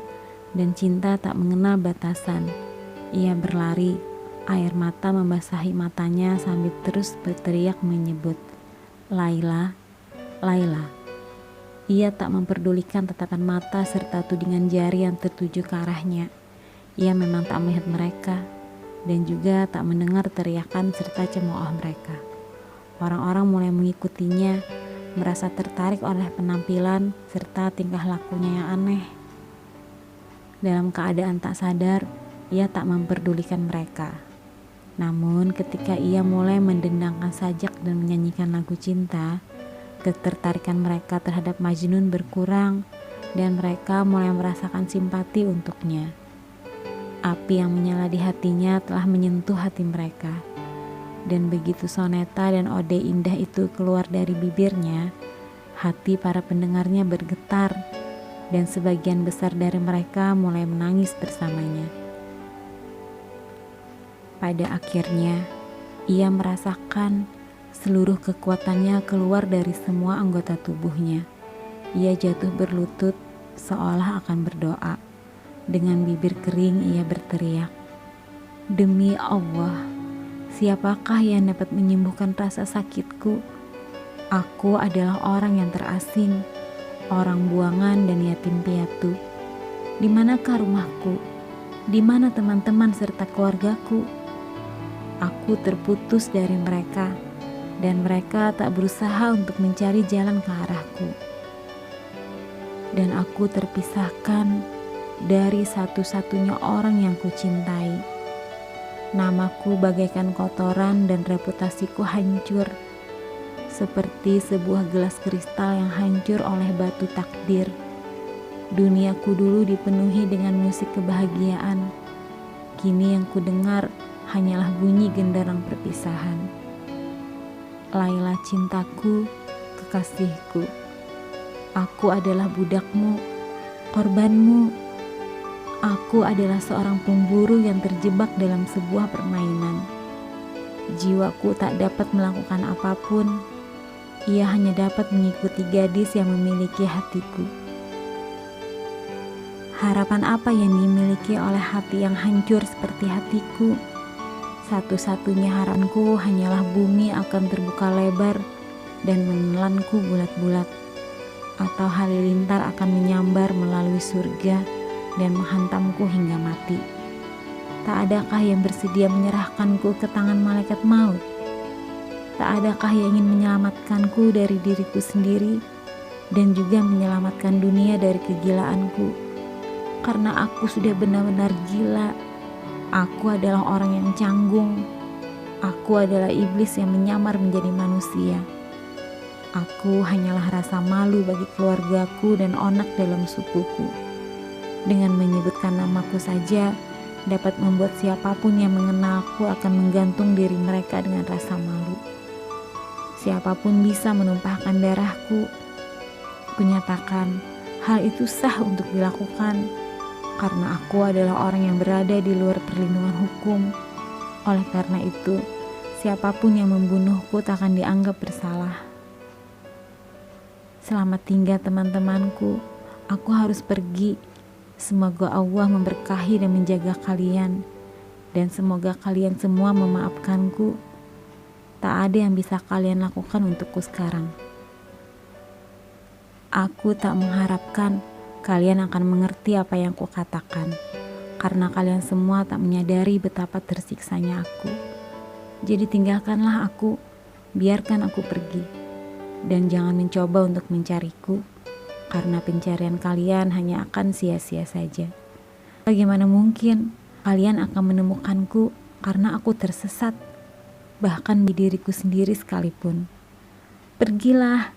dan cinta tak mengenal batasan. Ia berlari, air mata membasahi matanya sambil terus berteriak menyebut, "Laila, Laila." Ia tak memperdulikan tatapan mata serta tudingan jari yang tertuju ke arahnya. Ia memang tak melihat mereka dan juga tak mendengar teriakan serta cemooh mereka. Orang-orang mulai mengikutinya, merasa tertarik oleh penampilan serta tingkah lakunya yang aneh. Dalam keadaan tak sadar, ia tak memperdulikan mereka. Namun ketika ia mulai mendendangkan sajak dan menyanyikan lagu cinta, ketertarikan mereka terhadap Majnun berkurang dan mereka mulai merasakan simpati untuknya. Api yang menyala di hatinya telah menyentuh hati mereka. Dan begitu soneta dan ode indah itu keluar dari bibirnya, hati para pendengarnya bergetar dan sebagian besar dari mereka mulai menangis bersamanya. Pada akhirnya, ia merasakan seluruh kekuatannya keluar dari semua anggota tubuhnya. Ia jatuh berlutut seolah akan berdoa. Dengan bibir kering ia berteriak, "Demi Allah, siapakah yang dapat menyembuhkan rasa sakitku? Aku adalah orang yang terasing, orang buangan dan yatim piatu. Di manakah rumahku? Di mana teman-teman serta keluargaku? Aku terputus dari mereka, dan mereka tak berusaha untuk mencari jalan ke arahku. Dan aku terpisahkan dari satu-satunya orang yang kucintai. Namaku bagaikan kotoran dan reputasiku hancur, seperti sebuah gelas kristal yang hancur oleh batu takdir. Duniaku dulu dipenuhi dengan musik kebahagiaan. Kini yang kudengar hanyalah bunyi genderang perpisahan. Laila cintaku, kekasihku, aku adalah budakmu, korbanmu. Aku adalah seorang pemburu yang terjebak dalam sebuah permainan. Jiwaku tak dapat melakukan apapun. Ia hanya dapat mengikuti gadis yang memiliki hatiku. Harapan apa yang dimiliki oleh hati yang hancur seperti hatiku? Satu-satunya harapanku hanyalah bumi akan terbuka lebar dan menelanku bulat-bulat, atau halilintar akan menyambar melalui surga dan menghantamku hingga mati. Tak adakah yang bersedia menyerahkanku ke tangan malaikat maut? Tak adakah yang ingin menyelamatkanku dari diriku sendiri dan juga menyelamatkan dunia dari kegilaanku? Karena aku sudah benar-benar gila. Aku adalah orang yang canggung. Aku adalah iblis yang menyamar menjadi manusia. Aku hanyalah rasa malu bagi keluargaku dan onak dalam sukuku. Dengan menyebutkan namaku saja dapat membuat siapapun yang mengenalku akan menggantung diri mereka dengan rasa malu. Siapapun bisa menumpahkan darahku. Kunyatakan hal itu sah untuk dilakukan karena aku adalah orang yang berada di luar perlindungan hukum. Oleh karena itu, siapapun yang membunuhku tak akan dianggap bersalah. Selamat tinggal teman-temanku, aku harus pergi. Semoga Allah memberkahi dan menjaga kalian, dan semoga kalian semua memaafkanku. Tak ada yang bisa kalian lakukan untukku sekarang. Aku tak mengharapkan kalian akan mengerti apa yang kukatakan, karena kalian semua tak menyadari betapa tersiksanya aku. Jadi tinggalkanlah aku, biarkan aku pergi, dan jangan mencoba untuk mencariku, karena pencarian kalian hanya akan sia-sia saja. Bagaimana mungkin kalian akan menemukanku karena aku tersesat, bahkan di diriku sendiri sekalipun. Pergilah,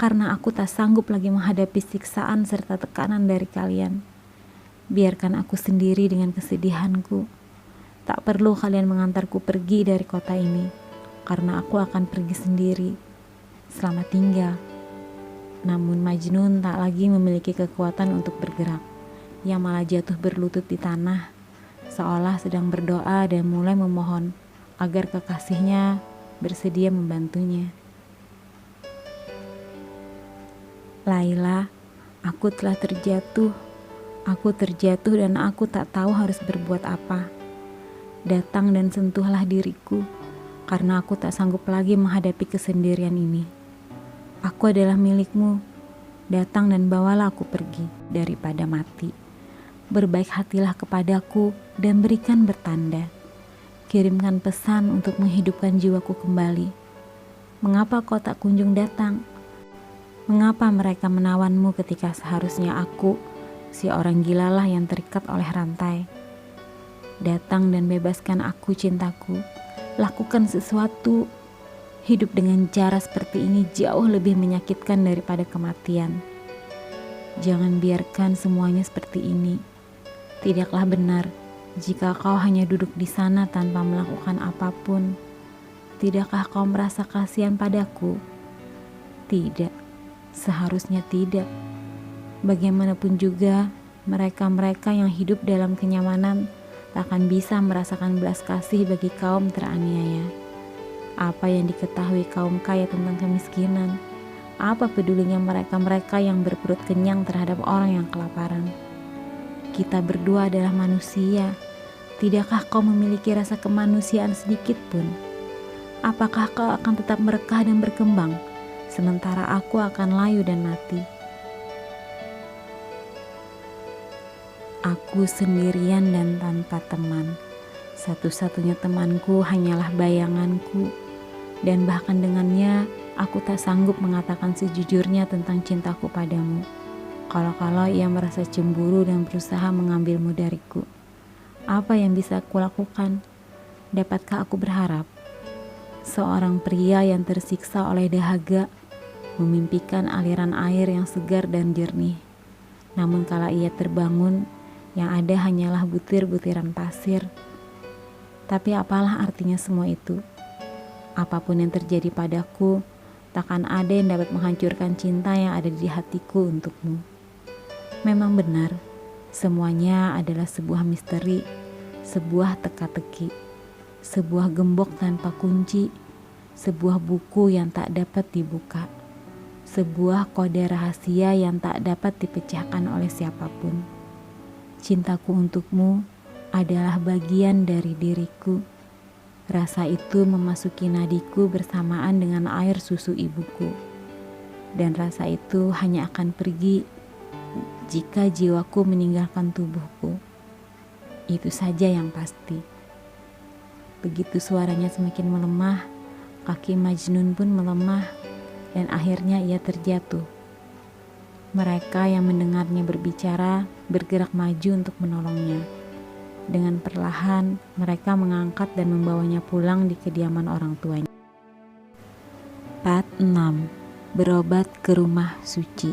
karena aku tak sanggup lagi menghadapi siksaan serta tekanan dari kalian. Biarkan aku sendiri dengan kesedihanku. Tak perlu kalian mengantarku pergi dari kota ini, karena aku akan pergi sendiri. Selamat tinggal. Namun Majnun tak lagi memiliki kekuatan untuk bergerak. Ia malah jatuh berlutut di tanah, seolah sedang berdoa dan mulai memohon agar kekasihnya bersedia membantunya. Laila, aku telah terjatuh. Aku terjatuh dan aku tak tahu harus berbuat apa. Datang dan sentuhlah diriku, karena aku tak sanggup lagi menghadapi kesendirian ini. Aku adalah milikmu. Datang dan bawalah aku pergi daripada mati. Berbaik hatilah kepadaku dan berikan bertanda. Kirimkan pesan untuk menghidupkan jiwaku kembali. Mengapa kau tak kunjung datang? Mengapa mereka menawanmu ketika seharusnya aku, si orang gilalah yang terikat oleh rantai? Datang dan bebaskan aku, cintaku. Lakukan sesuatu. Hidup dengan cara seperti ini jauh lebih menyakitkan daripada kematian. Jangan biarkan semuanya seperti ini. Tidaklah benar jika kau hanya duduk di sana tanpa melakukan apapun. Tidakkah kau merasa kasihan padaku? Tidak, seharusnya tidak. Bagaimanapun juga, mereka-mereka yang hidup dalam kenyamanan takkan bisa merasakan belas kasih bagi kaum teraniaya. Apa yang diketahui kaum kaya tentang kemiskinan? Apa pedulinya mereka-mereka yang berperut kenyang terhadap orang yang kelaparan? Kita berdua adalah manusia. Tidakkah kau memiliki rasa kemanusiaan sedikit pun? Apakah kau akan tetap merekah dan berkembang, sementara aku akan layu dan mati? Aku sendirian dan tanpa teman. Satu-satunya temanku hanyalah bayanganku, dan bahkan dengannya aku tak sanggup mengatakan sejujurnya tentang cintaku padamu. Kalau-kalau ia merasa cemburu dan berusaha mengambilmu dariku. Apa yang bisa aku lakukan? Dapatkah aku berharap? Seorang pria yang tersiksa oleh dahaga memimpikan aliran air yang segar dan jernih. Namun kala ia terbangun, yang ada hanyalah butir-butiran pasir. Tapi apalah artinya semua itu? Apapun yang terjadi padaku, takkan ada yang dapat menghancurkan cinta yang ada di hatiku untukmu. Memang benar, semuanya adalah sebuah misteri, sebuah teka-teki, sebuah gembok tanpa kunci, sebuah buku yang tak dapat dibuka, sebuah kode rahasia yang tak dapat dipecahkan oleh siapapun. Cintaku untukmu adalah bagian dari diriku. Rasa itu memasuki nadiku bersamaan dengan air susu ibuku. Dan rasa itu hanya akan pergi jika jiwaku meninggalkan tubuhku. Itu saja yang pasti. Begitu suaranya semakin melemah, kaki Majnun pun melemah, dan akhirnya ia terjatuh. Mereka yang mendengarnya berbicara bergerak maju untuk menolongnya. Dengan perlahan, mereka mengangkat dan membawanya pulang di kediaman orang tuanya. Part 6. Berobat ke rumah suci.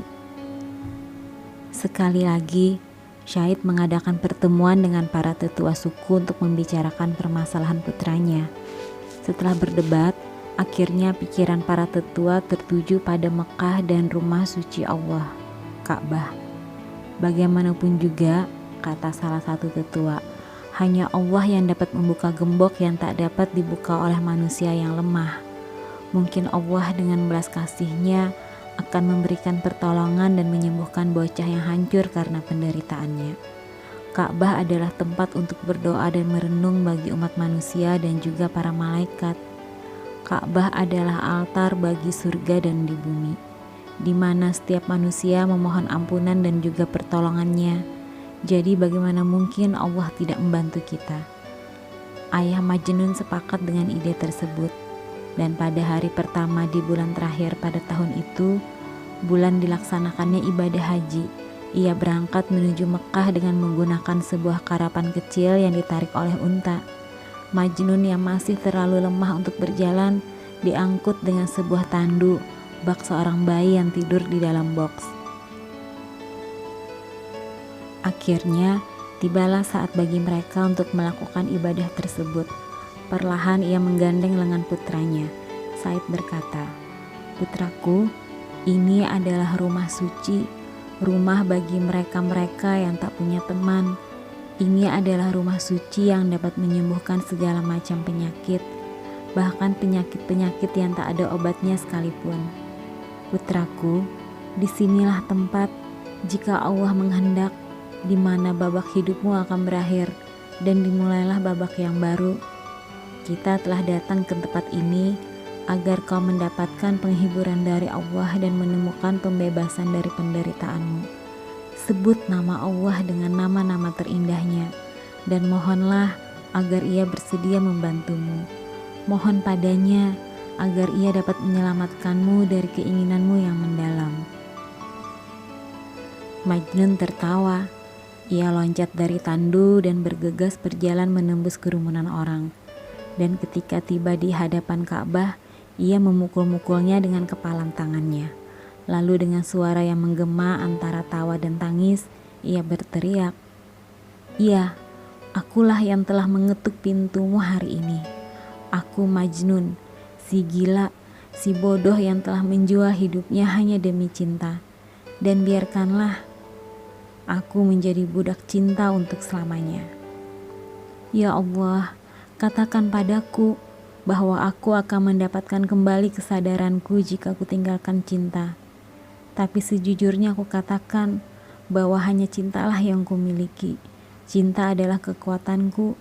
Sekali lagi, Syahid mengadakan pertemuan dengan para tetua suku untuk membicarakan permasalahan putranya. Setelah berdebat, akhirnya pikiran para tetua tertuju pada Mekah dan rumah suci Allah, Ka'bah. Bagaimanapun juga, kata salah satu tetua, hanya Allah yang dapat membuka gembok yang tak dapat dibuka oleh manusia yang lemah. Mungkin Allah dengan belas kasih-Nya akan memberikan pertolongan dan menyembuhkan bocah yang hancur karena penderitaannya. Ka'bah adalah tempat untuk berdoa dan merenung bagi umat manusia dan juga para malaikat. Ka'bah adalah altar bagi surga dan di bumi, di mana setiap manusia memohon ampunan dan juga pertolongannya. Jadi bagaimana mungkin Allah tidak membantu kita? Ayah Majnun sepakat dengan ide tersebut. Dan pada hari pertama di bulan terakhir pada tahun itu, bulan dilaksanakannya ibadah haji, ia berangkat menuju Mekah dengan menggunakan sebuah karapan kecil yang ditarik oleh unta. Majnun yang masih terlalu lemah untuk berjalan diangkut dengan sebuah tandu bak seorang bayi yang tidur di dalam box. Akhirnya tibalah saat bagi mereka untuk melakukan ibadah tersebut. Perlahan ia menggandeng lengan putranya. Said berkata, "Putraku, ini adalah rumah suci, rumah bagi mereka-mereka yang tak punya teman. Ini adalah rumah suci yang dapat menyembuhkan segala macam penyakit, bahkan penyakit-penyakit yang tak ada obatnya sekalipun. Putraku, disinilah tempat, jika Allah menghendak, di mana babak hidupmu akan berakhir, dan dimulailah babak yang baru. Kita telah datang ke tempat ini agar kau mendapatkan penghiburan dari Allah dan menemukan pembebasan dari penderitaanmu. Sebut nama Allah dengan nama-nama terindahnya, dan mohonlah agar ia bersedia membantumu. Mohon padanya agar ia dapat menyelamatkanmu dari keinginanmu yang mendalam." Majnun tertawa. Ia loncat dari tandu dan bergegas berjalan menembus kerumunan orang. Dan ketika tiba di hadapan Ka'bah, ia memukul-mukulnya dengan kepalan tangannya. Lalu dengan suara yang menggema antara tawa dan tangis, ia berteriak, "Iya, akulah yang telah mengetuk pintumu hari ini. Aku Majnun, si gila, si bodoh yang telah menjual hidupnya hanya demi cinta. Dan biarkanlah aku menjadi budak cinta untuk selamanya. Ya Allah, katakan padaku bahwa aku akan mendapatkan kembali kesadaranku jika aku tinggalkan cinta. Tapi sejujurnya aku katakan bahwa hanya cintalah yang kumiliki. Cinta adalah kekuatanku.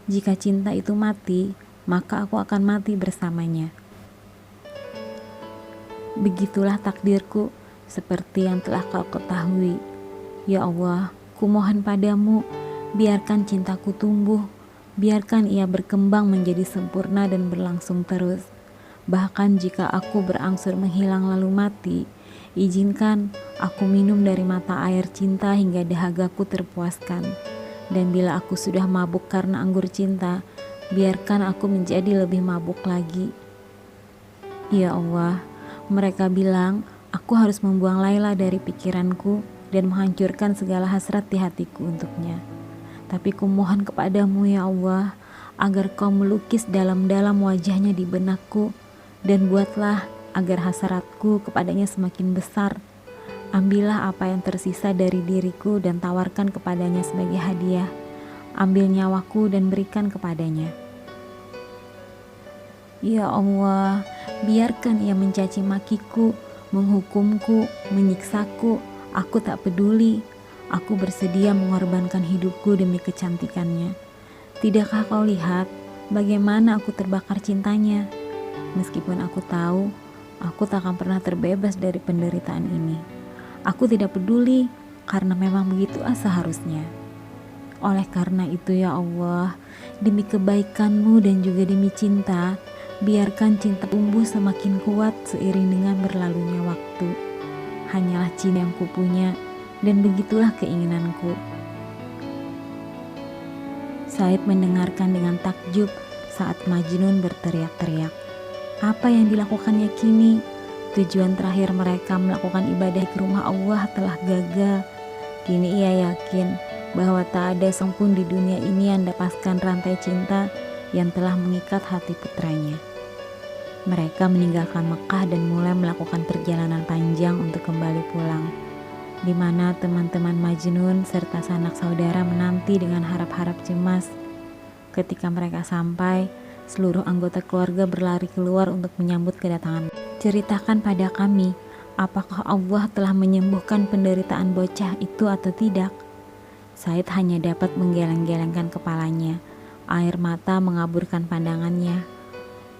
Jika cinta itu mati, maka aku akan mati bersamanya. Begitulah takdirku, seperti yang telah kau ketahui. Ya Allah, kumohon padamu, biarkan cintaku tumbuh, biarkan ia berkembang menjadi sempurna dan berlangsung terus. Bahkan jika aku berangsur menghilang lalu mati, izinkan aku minum dari mata air cinta hingga dahagaku terpuaskan. Dan bila aku sudah mabuk karena anggur cinta, biarkan aku menjadi lebih mabuk lagi. Ya Allah, mereka bilang aku harus membuang Laila dari pikiranku dan menghancurkan segala hasrat di hatiku untuknya. Tapi kumohon kepadamu ya Allah, agar kau melukis dalam-dalam wajahnya di benakku, dan buatlah agar hasratku kepadanya semakin besar. Ambillah apa yang tersisa dari diriku dan tawarkan kepadanya sebagai hadiah. Ambil nyawaku dan berikan kepadanya. Ya Allah, biarkan ia mencaci makiku, menghukumku, menyiksaku. Aku tak peduli. Aku bersedia mengorbankan hidupku demi kecantikannya. Tidakkah kau lihat bagaimana aku terbakar cintanya? Meskipun aku tahu, aku tak akan pernah terbebas dari penderitaan ini. Aku tidak peduli, karena memang begitu seharusnya. Oleh karena itu ya Allah, demi kebaikan-Mu dan juga demi cinta, biarkan cinta tumbuh semakin kuat seiring dengan berlalunya waktu. Hanyalah cinta yang kupunya, dan begitulah keinginanku. Said mendengarkan dengan takjub saat Majnun berteriak-teriak. Apa yang dilakukannya kini? Tujuan terakhir mereka melakukan ibadah ke rumah Allah telah gagal. Kini ia yakin bahwa tak ada seorang pun di dunia ini yang lepaskan rantai cinta yang telah mengikat hati putranya. Mereka meninggalkan Mekah dan mulai melakukan perjalanan panjang untuk kembali pulang, di mana teman-teman Majnun serta sanak saudara menanti dengan harap-harap cemas. Ketika mereka sampai, seluruh anggota keluarga berlari keluar untuk menyambut kedatangan. Ceritakan pada kami, apakah Allah telah menyembuhkan penderitaan bocah itu atau tidak? Said hanya dapat menggeleng-gelengkan kepalanya. Air mata mengaburkan pandangannya.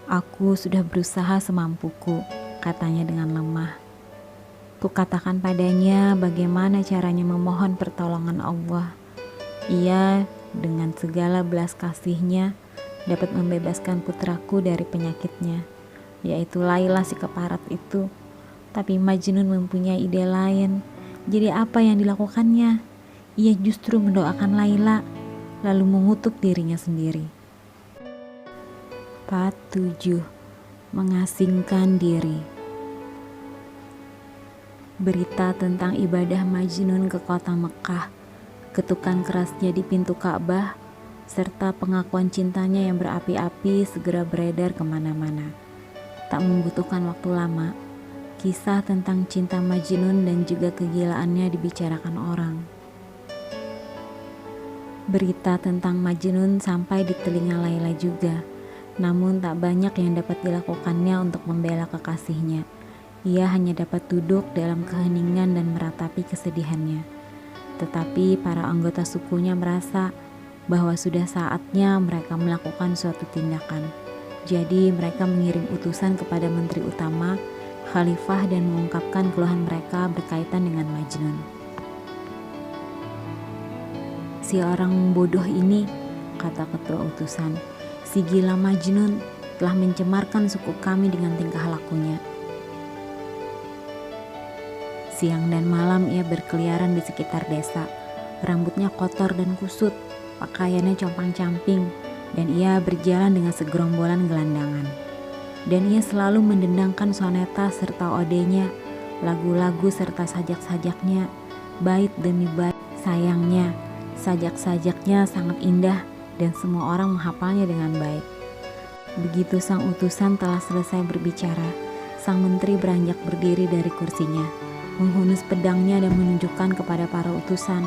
Aku sudah berusaha semampuku, katanya dengan lemah. Kukatakan padanya bagaimana caranya memohon pertolongan Allah. Ia dengan segala belas kasihnya dapat membebaskan putraku dari penyakitnya, yaitu Laila si keparat itu. Tapi Majnun mempunyai ide lain. Jadi apa yang dilakukannya? Ia justru mendoakan Laila, lalu mengutuk dirinya sendiri. Part 7. Mengasingkan diri. Berita tentang ibadah Majnun ke kota Mekah, ketukan kerasnya di pintu Ka'bah, serta pengakuan cintanya yang berapi-api segera beredar kemana-mana. Tak membutuhkan waktu lama, kisah tentang cinta Majnun dan juga kegilaannya dibicarakan orang. Berita tentang Majnun sampai di telinga Laila juga, namun tak banyak yang dapat dilakukannya untuk membela kekasihnya. Ia hanya dapat duduk dalam keheningan dan meratapi kesedihannya. Tetapi para anggota sukunya merasa bahwa sudah saatnya mereka melakukan suatu tindakan. Jadi mereka mengirim utusan kepada menteri utama, khalifah, dan mengungkapkan keluhan mereka berkaitan dengan Majnun. Si orang bodoh ini, kata ketua utusan, si gila Majnun telah mencemarkan suku kami dengan tingkah lakunya. Siang dan malam ia berkeliaran di sekitar desa, Rambutnya kotor dan kusut, pakaiannya compang-camping, dan ia berjalan dengan segerombolan gelandangan. Dan ia selalu mendendangkan soneta serta odenya, lagu-lagu serta sajak-sajaknya, bait demi bait. Sayangnya, sajak-sajaknya sangat indah dan semua orang menghafalnya dengan baik. Begitu sang utusan telah selesai berbicara, sang menteri beranjak berdiri dari kursinya, menghunus pedangnya dan menunjukkan kepada para utusan,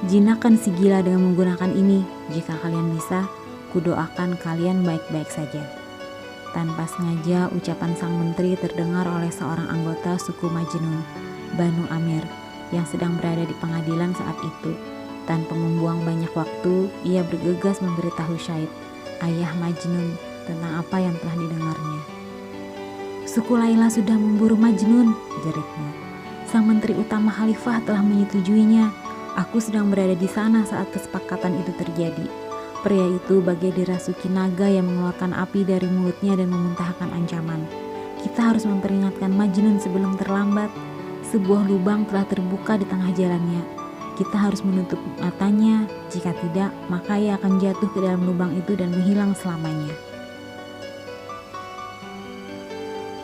"Jinakkan si gila dengan menggunakan ini. Jika kalian bisa, kudoakan kalian baik-baik saja." Tanpa sengaja, ucapan sang menteri terdengar oleh seorang anggota suku Majnun, Banu Amir, yang sedang berada di pengadilan saat itu. Tanpa membuang banyak waktu, ia bergegas memberitahu Syahid, ayah Majnun, tentang apa yang telah didengarnya. "Suku Laila sudah memburu Majnun," jeritnya. "Sang menteri utama khalifah telah menyetujuinya. Aku sedang berada di sana saat kesepakatan itu terjadi." Pria itu bagai dirasuki naga yang mengeluarkan api dari mulutnya dan memuntahkan ancaman. "Kita harus memperingatkan Majnun sebelum terlambat. Sebuah lubang telah terbuka di tengah jalannya. Kita harus menutup matanya. Jika tidak, maka ia akan jatuh ke dalam lubang itu dan menghilang selamanya."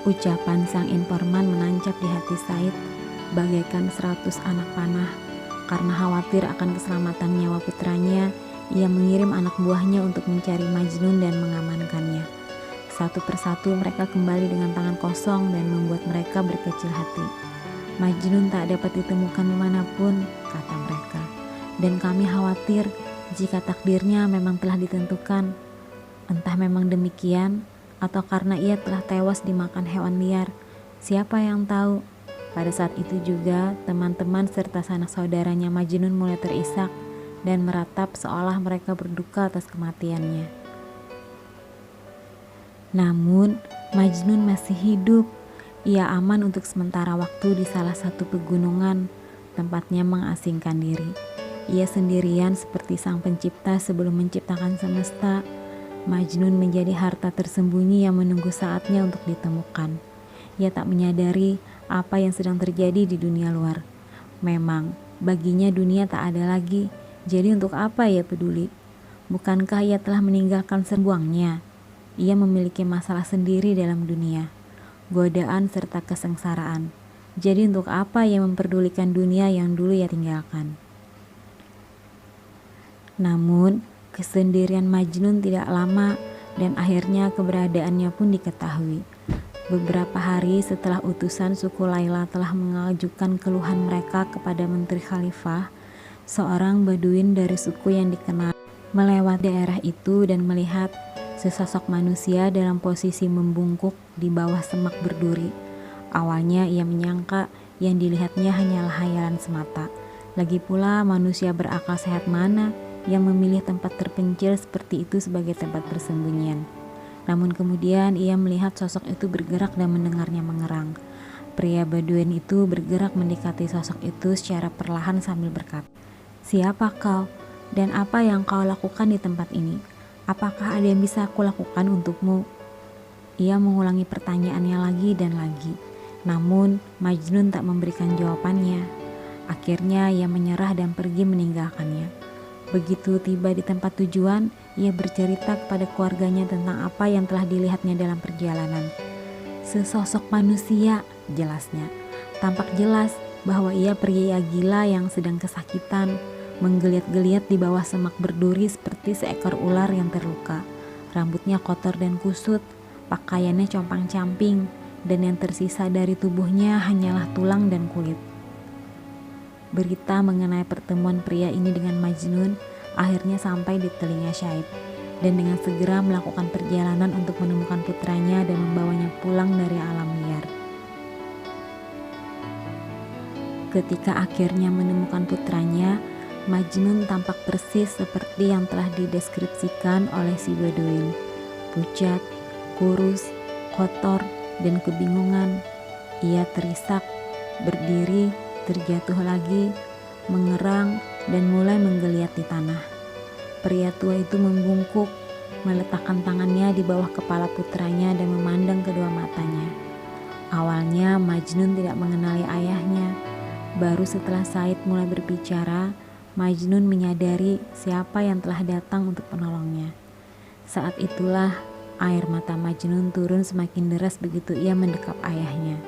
Ucapan sang informan menancap di hati Said bagaikan 100 anak panah. Karena khawatir akan keselamatan nyawa putranya, ia mengirim anak buahnya untuk mencari Majnun dan mengamankannya. Satu persatu mereka kembali dengan tangan kosong dan membuat mereka berkecil hati. "Majnun tak dapat ditemukan dimanapun," kata mereka, "dan kami khawatir jika takdirnya memang telah ditentukan. Entah memang demikian, atau karena ia telah tewas dimakan hewan liar. Siapa yang tahu?" Pada saat itu juga, teman-teman serta sanak saudaranya Majnun mulai terisak dan meratap seolah mereka berduka atas kematiannya. Namun, Majnun masih hidup. Ia aman untuk sementara waktu di salah satu pegunungan, tempatnya mengasingkan diri. Ia sendirian seperti sang pencipta sebelum menciptakan semesta. Majnun menjadi harta tersembunyi yang menunggu saatnya untuk ditemukan. Ia tak menyadari apa yang sedang terjadi di dunia luar. Memang, baginya dunia tak ada lagi, jadi untuk apa ia peduli? Bukankah ia telah meninggalkan sembuangnya? Ia memiliki masalah sendiri dalam dunia, godaan serta kesengsaraan. Jadi untuk apa ia memperdulikan dunia yang dulu ia tinggalkan? Namun, kesendirian Majnun tidak lama dan akhirnya keberadaannya pun diketahui. Beberapa hari setelah utusan suku Laila telah mengajukan keluhan mereka kepada Menteri Khalifah, seorang Baduin dari suku yang dikenal melewati daerah itu dan melihat sesosok manusia dalam posisi membungkuk di bawah semak berduri. Awalnya ia menyangka yang dilihatnya hanyalah khayalan semata. Lagi pula manusia berakal sehat mana yang memilih tempat terpencil seperti itu sebagai tempat persembunyian. Namun kemudian ia melihat sosok itu bergerak dan mendengarnya mengerang. Pria Baduin itu bergerak mendekati sosok itu secara perlahan sambil berkata, "Siapa kau? Dan apa yang kau lakukan di tempat ini? Apakah ada yang bisa aku lakukan untukmu?" Ia mengulangi pertanyaannya lagi dan lagi. Namun Majnun tak memberikan jawabannya. Akhirnya ia menyerah dan pergi meninggalkannya. Begitu tiba di tempat tujuan, ia bercerita kepada keluarganya tentang apa yang telah dilihatnya dalam perjalanan. "Sesosok manusia," jelasnya. "Tampak jelas bahwa ia pria gila yang sedang kesakitan, menggeliat-geliat di bawah semak berduri seperti seekor ular yang terluka. Rambutnya kotor dan kusut, pakaiannya compang-camping, dan yang tersisa dari tubuhnya hanyalah tulang dan kulit." Berita mengenai pertemuan pria ini dengan Majnun akhirnya sampai di telinga Syahid, dan dengan segera melakukan perjalanan untuk menemukan putranya dan membawanya pulang dari alam liar. Ketika akhirnya menemukan putranya, Majnun tampak persis seperti yang telah dideskripsikan oleh si Baduin. Pucat, kurus, kotor, dan kebingungan. Ia terisak, berdiri, terjatuh lagi, mengerang, dan mulai menggeliat di tanah. Pria tua itu membungkuk, meletakkan tangannya di bawah kepala putranya dan memandang kedua matanya. Awalnya Majnun tidak mengenali ayahnya. Baru setelah Said mulai berbicara, Majnun menyadari siapa yang telah datang untuk menolongnya. Saat itulah air mata Majnun turun semakin deras begitu ia mendekap ayahnya.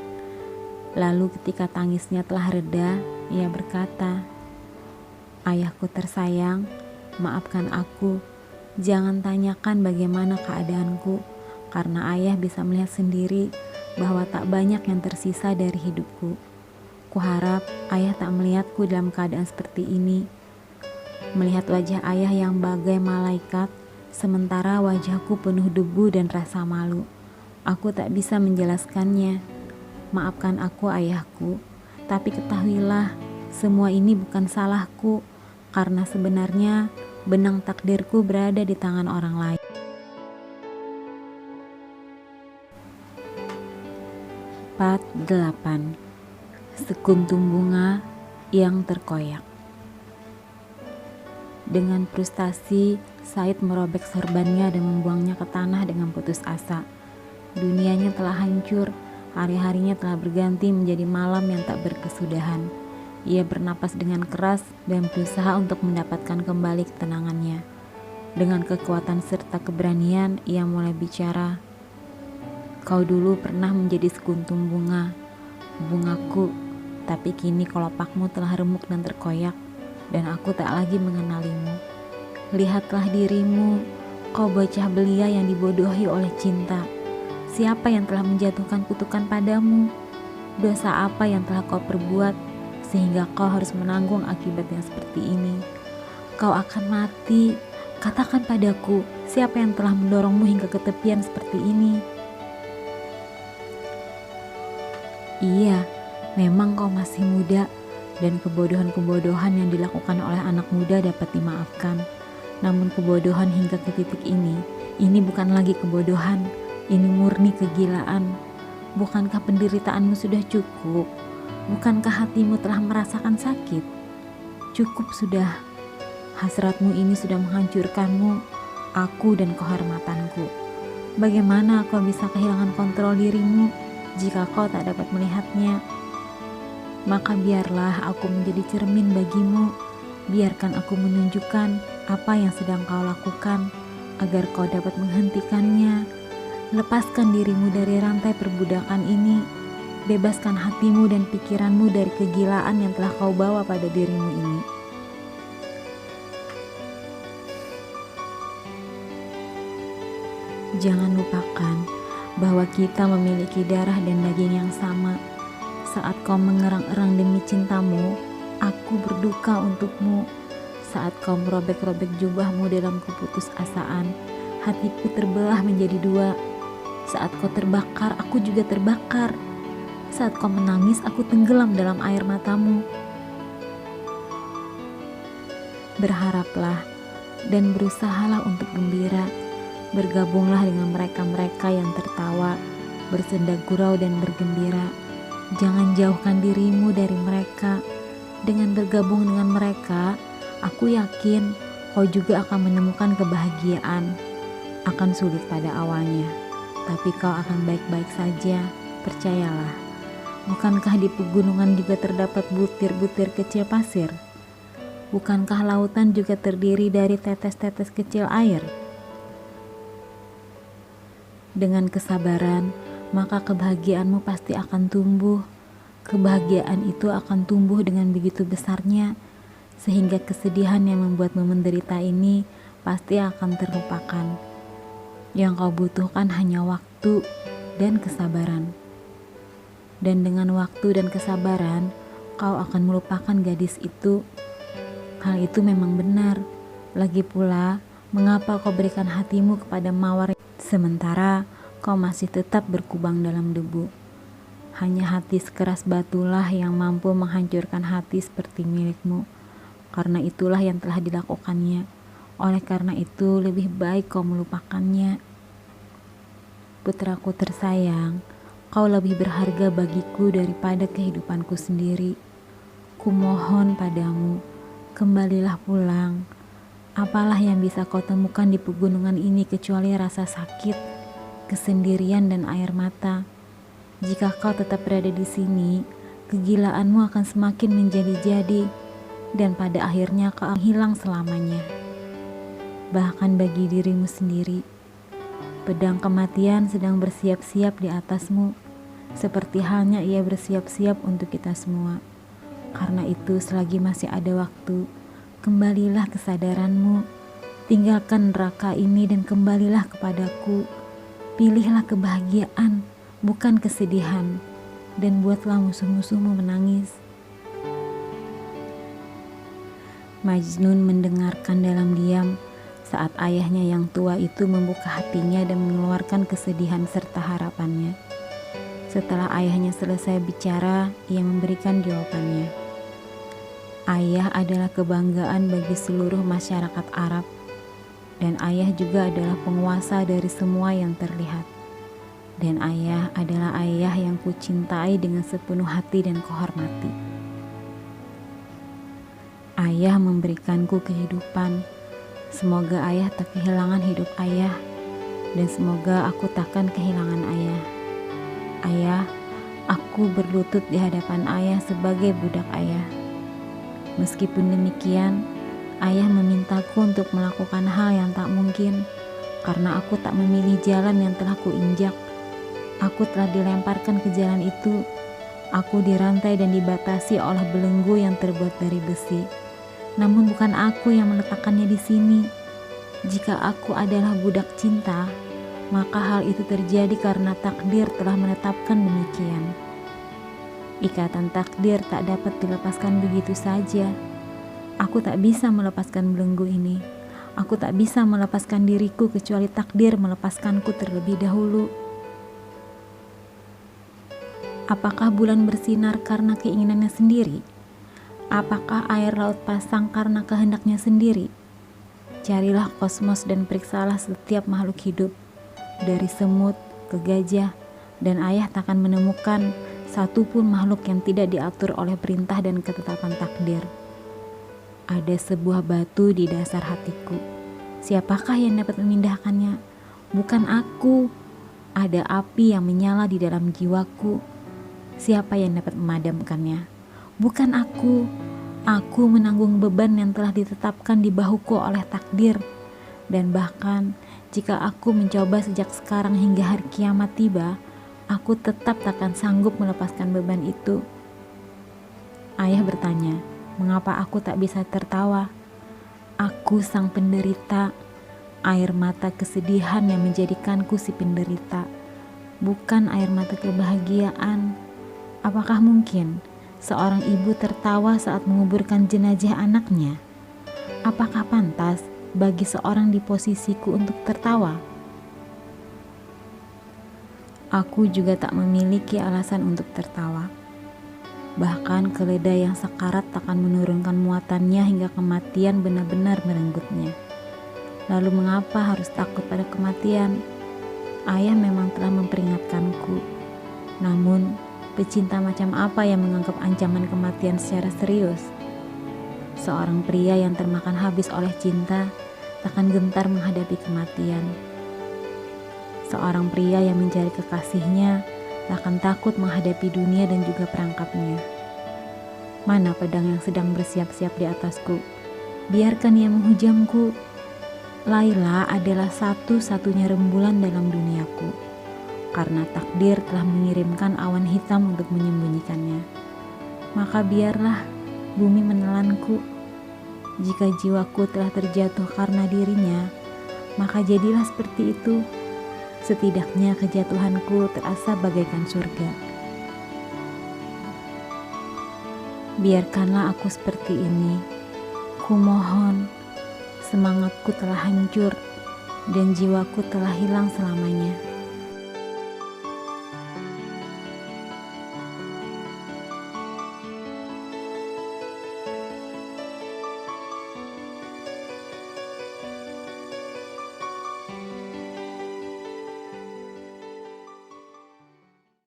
Lalu ketika tangisnya telah reda, ia berkata, "Ayahku tersayang, maafkan aku. Jangan tanyakan bagaimana keadaanku, karena ayah bisa melihat sendiri bahwa tak banyak yang tersisa dari hidupku. Kuharap ayah tak melihatku dalam keadaan seperti ini. Melihat wajah ayah yang bagai malaikat, sementara wajahku penuh debu dan rasa malu. Aku tak bisa menjelaskannya. Maafkan aku ayahku, tapi ketahuilah semua ini bukan salahku, karena sebenarnya benang takdirku berada di tangan orang lain." Part 8. Sekuntum bunga yang terkoyak. Dengan frustasi, Said merobek sorbannya dan membuangnya ke tanah dengan putus asa. Dunianya telah hancur, hari-harinya telah berganti menjadi malam yang tak berkesudahan. Ia bernapas dengan keras dan berusaha untuk mendapatkan kembali ketenangannya. Dengan kekuatan serta keberanian, ia mulai bicara. "Kau dulu pernah menjadi sekuntum bunga, bungaku, tapi kini kelopakmu telah remuk dan terkoyak, dan aku tak lagi mengenalimu. Lihatlah dirimu, kau bocah belia yang dibodohi oleh cinta. Siapa yang telah menjatuhkan kutukan padamu? Dosa apa yang telah kau perbuat sehingga kau harus menanggung akibat yang seperti ini? Kau akan mati. Katakan padaku, siapa yang telah mendorongmu hingga ke tepian seperti ini?" "Iya, memang kau masih muda, dan kebodohan-kebodohan yang dilakukan oleh anak muda dapat dimaafkan. Namun kebodohan hingga ke titik ini bukan lagi kebodohan, ini murni kegilaan. Bukankah penderitaanmu sudah cukup? Bukankah hatimu telah merasakan sakit? Cukup sudah. Hasratmu ini sudah menghancurkanmu, aku dan kehormatanku. Bagaimana kau bisa kehilangan kontrol dirimu jika kau tak dapat melihatnya? Maka biarlah aku menjadi cermin bagimu. Biarkan aku menunjukkan apa yang sedang kau lakukan agar kau dapat menghentikannya. Lepaskan dirimu dari rantai perbudakan ini. Bebaskan hatimu dan pikiranmu dari kegilaan yang telah kau bawa pada dirimu ini." Jangan lupakan bahwa kita memiliki darah dan daging yang sama. Saat kau mengerang-erang demi cintamu, aku berduka untukmu. Saat kau merobek-robek jubahmu dalam keputusasaan, hatiku terbelah menjadi dua. Saat kau terbakar, aku juga terbakar. Saat kau menangis, aku tenggelam dalam air matamu. Berharaplah dan berusahalah untuk gembira. Bergabunglah dengan mereka-mereka yang tertawa, bersenda gurau dan bergembira. Jangan jauhkan dirimu dari mereka. Dengan bergabung dengan mereka, aku yakin kau juga akan menemukan kebahagiaan. Akan sulit pada awalnya, tapi kau akan baik-baik saja, percayalah. Bukankah di pegunungan juga terdapat butir-butir kecil pasir? Bukankah lautan juga terdiri dari tetes-tetes kecil air? Dengan kesabaran, maka kebahagiaanmu pasti akan tumbuh. Kebahagiaan itu akan tumbuh dengan begitu besarnya, sehingga kesedihan yang membuatmu menderita ini pasti akan terlupakan. Yang kau butuhkan hanya waktu dan kesabaran. Dan dengan waktu dan kesabaran, kau akan melupakan gadis itu. Hal itu memang benar. Lagi pula, mengapa kau berikan hatimu kepada mawar sementara kau masih tetap berkubang dalam debu? Hanya hati sekeras batulah yang mampu menghancurkan hati seperti milikmu. Karena itulah yang telah dilakukannya. Oleh karena itu, lebih baik kau melupakannya. Putraku tersayang, kau lebih berharga bagiku daripada kehidupanku sendiri. Kumohon padamu, kembalilah pulang. Apalah yang bisa kau temukan di pegunungan ini kecuali rasa sakit, kesendirian dan air mata. Jika kau tetap berada di sini, kegilaanmu akan semakin menjadi-jadi. dan pada akhirnya kau hilang selamanya. Bahkan bagi dirimu sendiri, pedang kematian sedang bersiap-siap di atasmu, seperti halnya ia bersiap-siap untuk kita semua. Karena itu selagi masih ada waktu, kembalilah kesadaranmu, tinggalkan neraka ini dan kembalilah kepadaku. Pilihlah kebahagiaan, bukan kesedihan, dan buatlah musuh-musuhmu menangis. Majnun mendengarkan dalam diam saat ayahnya yang tua itu membuka hatinya dan mengeluarkan kesedihan serta harapannya. Setelah ayahnya selesai bicara, ia memberikan jawabannya. Ayah adalah kebanggaan bagi seluruh masyarakat Arab, dan ayah juga adalah penguasa dari semua yang terlihat. Dan ayah adalah ayah yang kucintai dengan sepenuh hati dan kuhormati. Ayah memberikanku kehidupan. Semoga ayah tak kehilangan hidup ayah, dan semoga aku takkan kehilangan ayah. Ayah, aku berlutut di hadapan ayah sebagai budak ayah. Meskipun demikian, ayah memintaku untuk melakukan hal yang tak mungkin, karena aku tak memilih jalan yang telah kuinjak. Aku telah dilemparkan ke jalan itu. Aku dirantai dan dibatasi oleh belenggu yang terbuat dari besi. Namun bukan aku yang meletakkannya di sini. Jika aku adalah budak cinta, maka hal itu terjadi karena takdir telah menetapkan demikian. Ikatan takdir tak dapat dilepaskan begitu saja. Aku tak bisa melepaskan belenggu ini. Aku tak bisa melepaskan diriku kecuali takdir melepaskanku terlebih dahulu. Apakah bulan bersinar karena keinginannya sendiri? Apakah air laut pasang karena kehendaknya sendiri? Carilah kosmos dan periksalah setiap makhluk hidup, dari semut ke gajah, dan ayah takkan menemukan satupun makhluk yang tidak diatur oleh perintah dan ketetapan takdir. Ada sebuah batu di dasar hatiku. Siapakah yang dapat memindahkannya? Bukan aku. Ada api yang menyala di dalam jiwaku. Siapa yang dapat memadamkannya? Bukan aku. Aku menanggung beban yang telah ditetapkan di bahuku oleh takdir. Dan bahkan jika aku mencoba sejak sekarang hingga hari kiamat tiba, aku tetap takkan sanggup melepaskan beban itu. Ayah bertanya, mengapa aku tak bisa tertawa? Aku sang penderita. Air mata kesedihan yang menjadikanku si penderita, bukan air mata kebahagiaan. Apakah mungkin seorang ibu tertawa saat menguburkan jenazah anaknya? Apakah pantas bagi seorang di posisiku untuk tertawa? Aku juga tak memiliki alasan untuk tertawa. Bahkan keledai yang sekarat takkan menurunkan muatannya hingga kematian benar-benar merenggutnya. Lalu mengapa harus takut pada kematian? Ayah memang telah memperingatkanku. Namun, pecinta macam apa yang menganggap ancaman kematian secara serius? Seorang pria yang termakan habis oleh cinta takkan gentar menghadapi kematian. Seorang pria yang mencari kekasihnya takkan takut menghadapi dunia dan juga perangkapnya. Mana pedang yang sedang bersiap-siap di atasku? Biarkan ia menghujamku. Laila adalah satu-satunya rembulan dalam duniaku, karena takdir telah mengirimkan awan hitam untuk menyembunyikannya. Maka biarlah bumi menelanku. Jika jiwaku telah terjatuh karena dirinya, maka jadilah seperti itu. Setidaknya kejatuhanku terasa bagaikan surga. Biarkanlah aku seperti ini. Kumohon, semangatku telah hancur dan jiwaku telah hilang selamanya.